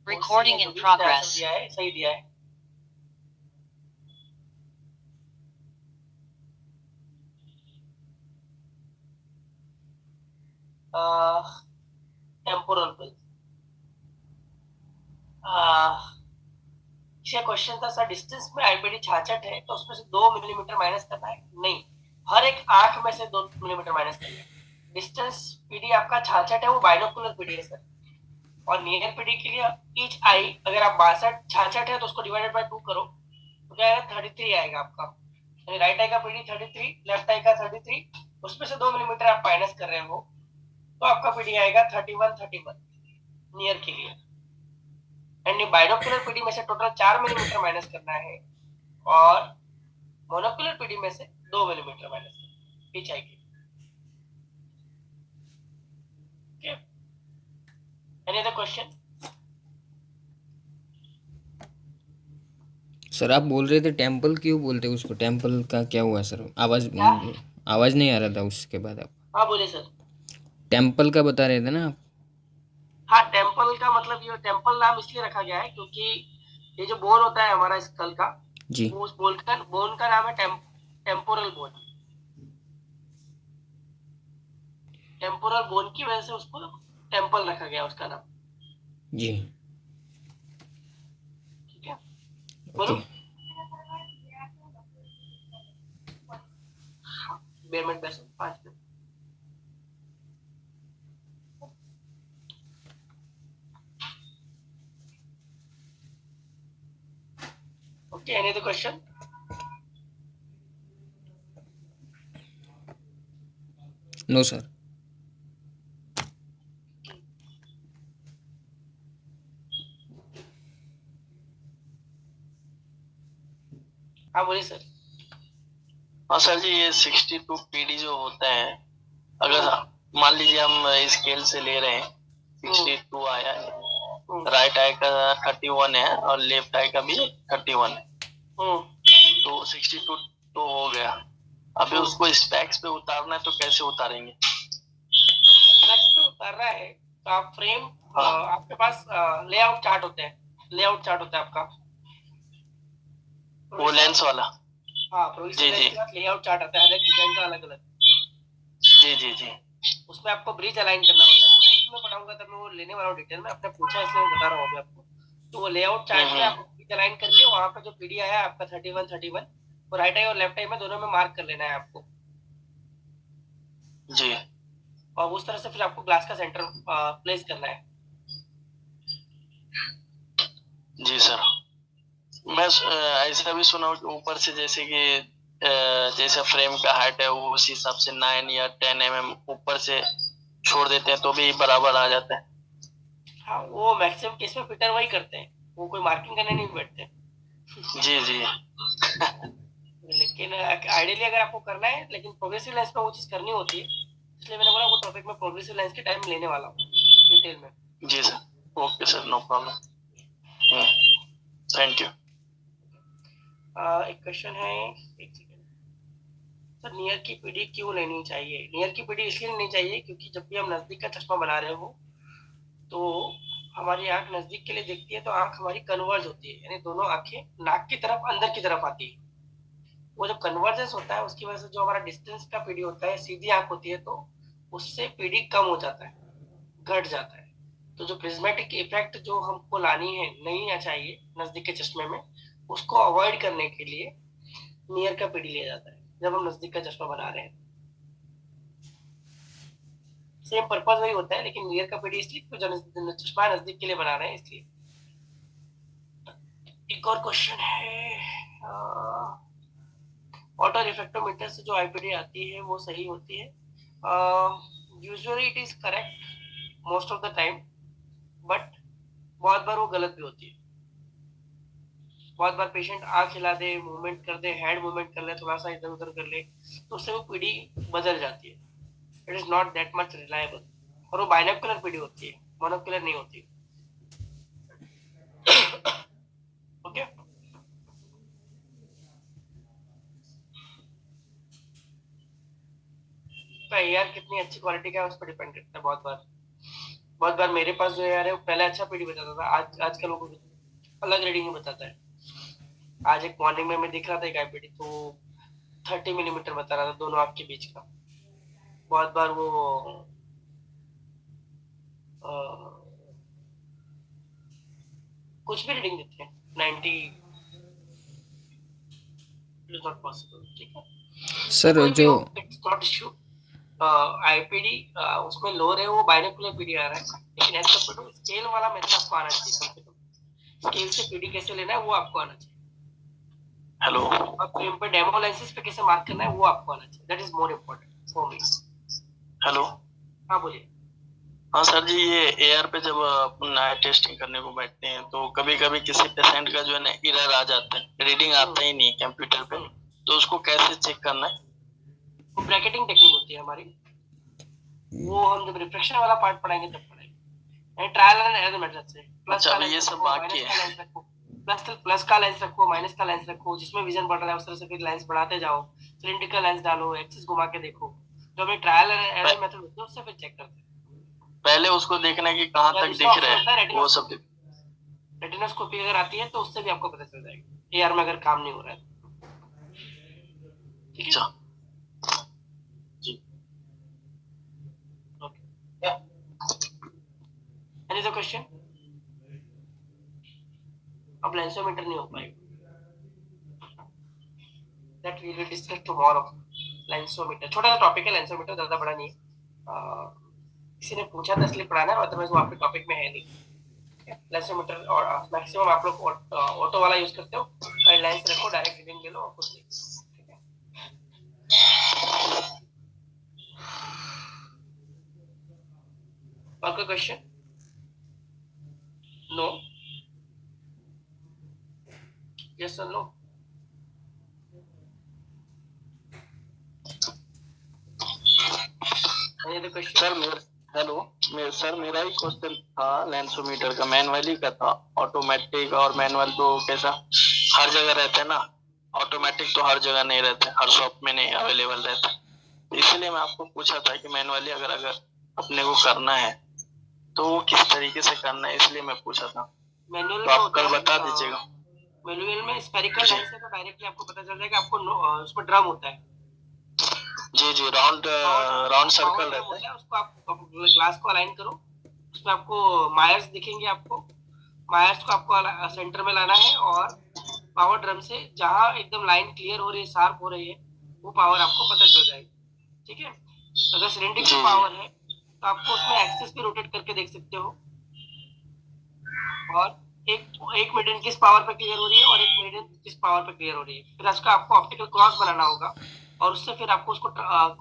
Recording in progress. दिया है, सही दिया है. Temporal bill. ये क्वेश्चन था सर, डिस्टेंस में आईपीडी 66 है तो उसमें से 2 मिलीमीटर माइनस करना है. नहीं, हर एक आंख में से 2 मिलीमीटर माइनस करना है. डिस्टेंस पीडी आपका 66 है, वो बाइनोकुलर पीडी है सर. और नियर पीडी के लिए ईच आई, अगर आप 66 है तो उसको डिवाइडेड बाय 2 करो तो क्या आएगा? 33 आएगा आपका. यानी राइट आई का पीडी 33, लेफ्ट आई का 33, उसमें से 2 मिलीमीटर आप माइनस कर रहे हो तो आपका पीडी आएगा 31 नियर के लिए. एंड बाइनोकुलर पीडी में से टोटल 4 मिलीमीटर माइनस करना है और मोनोकुलर पीडी में से 2 मिलीमीटर माइनस करना है ईच आई के. Any other question? सर आप बोल रहे थे टेम्पल, क्यों बोलते हैं उसको? टेम्पल का क्या हुआ सर? आवाज़ नहीं आ रहा था उसके बाद आप हाँ बोलिए सर। टेम्पल का बता रहे थे ना आप? हाँ, टेम्पल का मतलब ये टेम्पल नाम इसलिए रखा गया है क्योंकि ये जो बोन होता है हमारा स्कल का, जी। वो उस बोन का नाम है टेम्पोरल बोन। टेम्पोरल बोन की वजह से उसको टेम्पल रखा गया उसका नाम। जी ठीक है, बोलो। ओके। 2 मिनट बैठो, 5 minute. Okay, any other question? No sir. हाँ बोलिए सर। हाँ सर जी, ये 62 पीडी जो होता है, अगर मान लीजिए हम स्केल से ले रहे हैं, 62 आया है, राइट आई का 31 है और लेफ्ट आई का भी 31 है, तो 62 तो हो गया। अभी उसको स्पेक्स पे उतारना है तो कैसे उतारेंगे? स्पेक्स पे उतारना है तो आप फ्रेम, आपके पास लेआउट चार्ट होते हैं, लेआउट चार्ट होता है आपका, वो लेंस वाला? हाँ, प्रोविजन जी, लेंस जी। के बाद लेआउट चार्ट आता है, हर एक डिजाइन का अलग अलग। जी जी जी। उसमें आपको ब्रिज अलाइन करना होता है, तो उसमें पढ़ाऊंगा तब मैं वो लेने वाला हूँ डिटेल में, आपने पूछा इसलिए मैं बता रहा हूँ अभी आपको। तो वो लेआउट चार्ट में आप ब्रिज अलाइन करके वहां पे जो पीडी आया आपका 31 वो राइट आई और लेफ्ट आई में दोनों में मार्क कर लेना है आपको, जी और उस तरह से फिर आपको ग्लास का सेंटर प्लेस करना है। जी सर। मैं ऐसा भी सुना हूँ कि ऊपर से जैसे कि जैसे फ्रेम का हाइट है वो उस हिसाब से 9 या 10 mm ऊपर से छोड़ देते हैं तो भी बराबर आ जाता है। हाँ, वो मैक्सिमम केस में फिटर वही करते हैं, वो कोई मार्किंग करने नहीं बैठते। जी जी। लेकिन आइडियली अगर आपको करना है, लेकिन प्रोग्रेसिव लेंस में वो चीज करनी होती है, इसलिए मैंने बोला वो टॉपिक में प्रोग्रेसिव लेंस के टाइम लेने वाला हूँ डिटेल में। जी sir, okay sir, no problem, thank you. एक क्वेश्चन है, एक सेकंड सर। नियर की पीडी क्यों लेनी चाहिए? नियर की पीडी इसलिए लेनी चाहिए क्योंकि जब भी हम नजदीक का चश्मा बना रहे हो तो हमारी आंख नजदीक के लिए देखती है, तो आंख हमारी कन्वर्ज होती है, यानी दोनों आंखें नाक की तरफ अंदर की तरफ आती है। वो जब कन्वर्जेंस होता है उसकी वजह से जो हमारा डिस्टेंस का पीडी होता है, सीधी आंख होती है, तो उससे पीडी कम हो जाता है, घट जाता है। तो जो प्रिज्मेटिक इफेक्ट जो हमको लानी है, नहीं चाहिए नजदीक के चश्मे में, उसको अवॉइड करने के लिए नियर का पीडी लिया जाता है जब हम नजदीक का चश्मा बना रहे हैं। सेम पर्पज वही होता है, लेकिन नियर का पीडी इसलिए जो चश्मा नजदीक के लिए बना रहे हैं इसलिए। एक और क्वेश्चन है, ऑटो रिफ्रैक्टोमीटर से जो आईपीडी आती है वो सही होती है? Usually it is correct most of the time, but बहुत बार वो गलत भी होती है। बहुत बार पेशेंट आंख हिला दे, मूवमेंट कर दे, हेड मूवमेंट कर ले, थोड़ा सा इधर उधर कर ले, तो उससे वो पीडी बदल जाती है। It is not that much reliable, और वो बाइनोकुलर पीडी होती है, मोनोकुलर नहीं होती। ओके, तो एआर कितनी अच्छी क्वालिटी का है उस पर डिपेंड करता है। बहुत बार मेरे पास जो एआर है वो पहले अच्छा पीडी बताता था, आजकल वो अलग रीडिंग में बताता है। आज एक मॉर्निंग में मैं देख रहा था एक आईपीडी, तो 30 मिलीमीटर बता रहा था दोनों आंख के बीच का। बहुत बार वो कुछ भी रीडिंग देते हैं, 90 इज नॉट पॉसिबल। ठीक है सर जो इट्स नॉट इशू। आईपीडी उसमें लोअर है, वो बाइनोकुलर पीडी आ रहा है, लेकिन एज कम्पेयर टू स्केल वाला मेथड आपको आना चाहिए। कम से कम स्केल से पीडी कैसे लेना है वो आपको आना चाहिए, हेलो, और फ्रेम पे डेमो लेंसेज पे कैसे मार्क करना है वो आपको आना चाहिए। That is more important for me. Hello. हाँ बोलिए। हाँ सर जी, ये एआर पे जब अपन नाइट टेस्टिंग करने को बैठते हैं तो कभी कभी किसी पेशेंट का जो है ना एरर आ जाता है, रीडिंग आता ही नहीं कंप्यूटर पे, तो उसको कैसे चेक करना है? वो ब्रैकेटिंग टेक्निक होती है हमारी, वो हम जब रिफ्लेक्शन वाला पार्ट पढ़ाएंगे तब पढ़ाएंगे, ट्रायल एंड एरर मेथड से। प्लस अच्छा, अभी ये सब बाकी है। प्लस का लेंस रखो, माइनस का लेंस रखो, जिसमें विजन बढ़ रहा है उस तरह से फिर लेंस बढ़ाते जाओ, सिलिंड्रिकल लेंस डालो, एक्सिस घुमा के देखो। जो हमें ट्रायल एंड एरर मेथड होती है उससे फिर चेक करते हैं। पहले उसको देखना है कि कहाँ या तक दूसरा दिख रहा ऑप्शन होता है है वो सब। रेटिनोस्कोपी अगर आती है तो उससे भी आपको पता चल जाएगा एआर में अगर काम नहीं हो रहा है। ठीक है। अच्छा जी। Any other question? अब लेंसोमीटर नहीं हो पाएगा, that we will discuss tomorrow. Lensometer छोटा सा टॉपिक है, लेंसोमीटर ज्यादा बड़ा नहीं है। किसी ने पूछा था इसलिए पढ़ाना है, अदरवाइज वो आपके टॉपिक में है नहीं। लेंसोमीटर और मैक्सिमम आप लोग ऑटो वाला यूज करते हो, लेंस रखो, डायरेक्ट रीडिंग ले लो और कुछ नहीं। ठीक है। और कोई क्वेश्चन? नो? यस और no? Any other question? Sir मेरा ही क्वेश्चन था लेंसोमीटर का, मैनुअली का था। ऑटोमेटिक और मैनुअल तो कैसा हर जगह रहता है ना, ऑटोमेटिक तो हर जगह नहीं रहता, हर शॉप में नहीं अवेलेबल रहता। इसलिए मैं आपको पूछा था कि मैनुअली अगर अपने को करना है तो वो किस तरीके से करना है, इसलिए मैं पूछा था। मैनुअल तो आप कल बता दीजिएगा। मैनुअल में स्फेरिकल लेंस है तो डायरेक्टली आपको पता चल जाएगा। आपको उसमें ड्रम होता है, जी राउंड सर्कल रहता है। उसको आप ग्लास को अलाइन करो, उसमें आपको मायर्स दिखेंगे। आपको मायर्स को आपको सेंटर में लाना है और पावर ड्रम से जहां एकदम लाइन क्लियर हो रही है, शार्प हो रही है, वो पावर आपको पता चल जाएगी। ठीक है। अगर सिलिंड्रिकल पावर है तो आपको उसमें एक्सिस पे रोटेट करके देख सकते हो, और एक मेरिडियन किस पावर पे क्लियर हो रही है और एक मेरिडियन किस पावर पे क्लियर हो रही है। फिर उसका आपको ऑप्टिकल क्रॉस बनाना होगा, और उससे फिर आपको उसको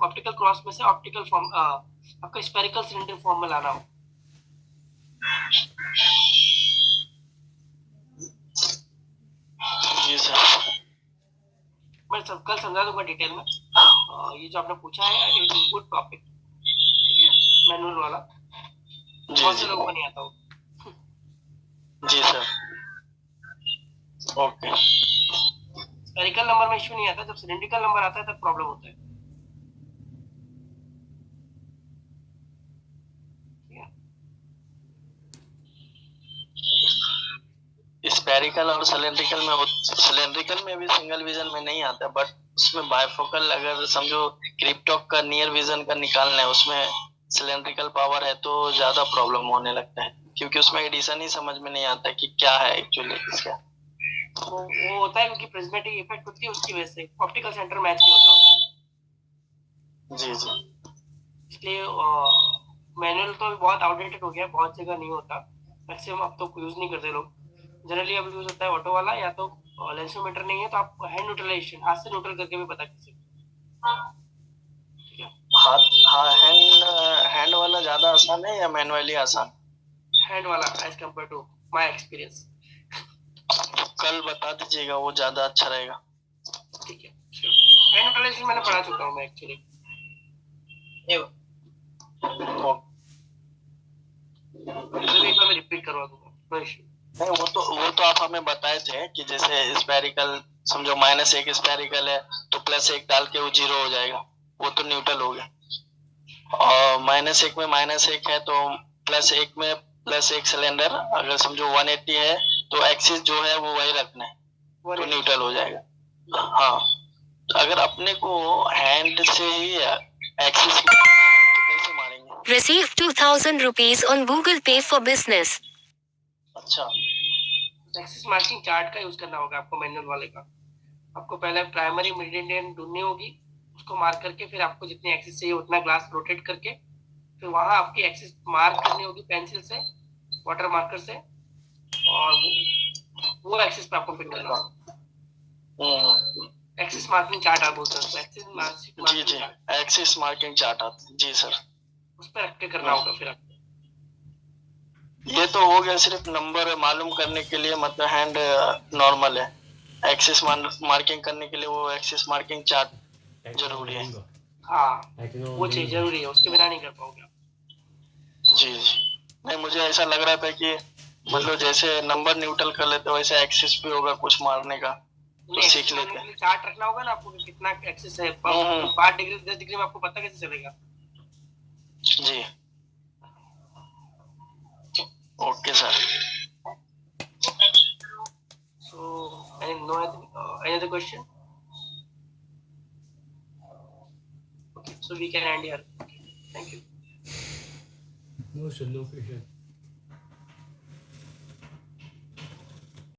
ऑप्टिकल क्रॉस में से ऑप्टिकल फॉर्म आपका स्फेरिकल सिलेंडर फॉर्म में लाना होगा। जी सर। मैं कल समझा दूंगा डिटेल में। ये जो आपने पूछा है इट इज गुड टॉपिक। ठीक है। मैनुअल वाला बहुत से लोगों को नहीं आता हो। जी सर। ओके। स्फेरिकल नंबर में इश्यू नहीं आता, जब सिलिंड्रिकल नंबर आता है तब प्रॉब्लम होता है। स्पेरिकल और सिलेंड्रिकल में भी सिंगल विजन में नहीं आता, बट उसमें बायफोकल अगर समझो क्रिप्टॉक का नियर विजन का निकालना है, उसमें सिलेंड्रिकल पावर है तो ज्यादा प्रॉब्लम होने लगता है, क्योंकि उसमें एडिशन ही समझ में नहीं आता कि क्या है एक्चुअली इसका। वो होता है क्योंकि प्रिज्मेटिक इफेक्ट होती है, उसकी वजह से ऑप्टिकल सेंटर मैच नहीं होता। जी जी। इसलिए मैनुअल तो अभी बहुत आउटडेटेड हो गया, बहुत जगह नहीं होता, मैक्सिमम अब तो यूज नहीं करते लोग। जनरली अब यूज होता है ऑटो वाला, या तो लेंसोमीटर नहीं है तो आप हैंड न्यूट्रलाइजेशन, हाथ से न्यूट्रल करके भी पता कर सकते हैं। ठीक है। हैंड वाला ज्यादा आसान है या मैनुअली आसान? हैंड वाला as compare to my experience. कल बता दीजिएगा, वो ज्यादा अच्छा रहेगा। ठीक है। हैंड न्यूट्रलाइजेशन मैंने पढ़ा चुका हूँ मैं एक्चुअली। एक बार मैं रिपीट करवा दूंगा, नो इशू। नहीं, वो तो आप हमें बताए थे कि जैसे स्पेरिकल समझो -1 स्पेरिकल है तो +1 डाल के वो 0 हो जाएगा, वो तो न्यूट्रल हो गया। और -1 में -1 है तो +1 में +1 सिलेंडर, अगर समझो 180 है तो एक्सिस जो है वो वही रखना है तो न्यूट्रल हो जाएगा। हाँ, तो अगर अपने को हैंड से ही एक्सिस मारना है तो कैसे मारेंगे? Receive 2000 rupees on Google Pay for Business. अच्छा। एक्सिस मार्किंग चार्ट का यूज करना होगा आपको मैनुअल वाले का। आपको पहले प्राइमरी मेरिडियन ढूंढनी होगी, उसको मार्क करके फिर आपको जितनी एक्सिस चाहिए उतना ग्लास रोटेट करके फिर वहां आपकी एक्सिस मार्क करनी होगी पेंसिल से, वाटर मार्कर से, और वो एक्सिस पे आपको फिट करना होगा। एक्सिस मार्किंग चार्ट आप बोलते हैं, एक्सिस जी जी, एक्सिस मार्किंग चार्ट आता है। जी सर। उस पर रख के करना होगा फिर आपको। ये तो हो गया सिर्फ नंबर मालूम करने के लिए, मतलब हैंड नॉर्मल है, एक्सिस मार्किंग करने के लिए वो एक्सिस मार्किंग चार्ट जरूरी है। हाँ, वो चीज जरूरी है, उसके बिना नहीं कर पाओगे आप। जी जी। नहीं, मुझे ऐसा लग रहा था कि मतलब जैसे नंबर न्यूट्रल कर लेते वैसे एक्सिस भी होगा कुछ मारने का, तो सीख लेते हैं। चार्ट रखना होगा ना आपको कि कितना एक्सेस है। हम्म। 5 डिग्री 10 डिग्री में आपको पता कैसे चलेगा? जी okay sir. So, any other question? Okay, so we can end here. Okay, thank you. No, sir, no question.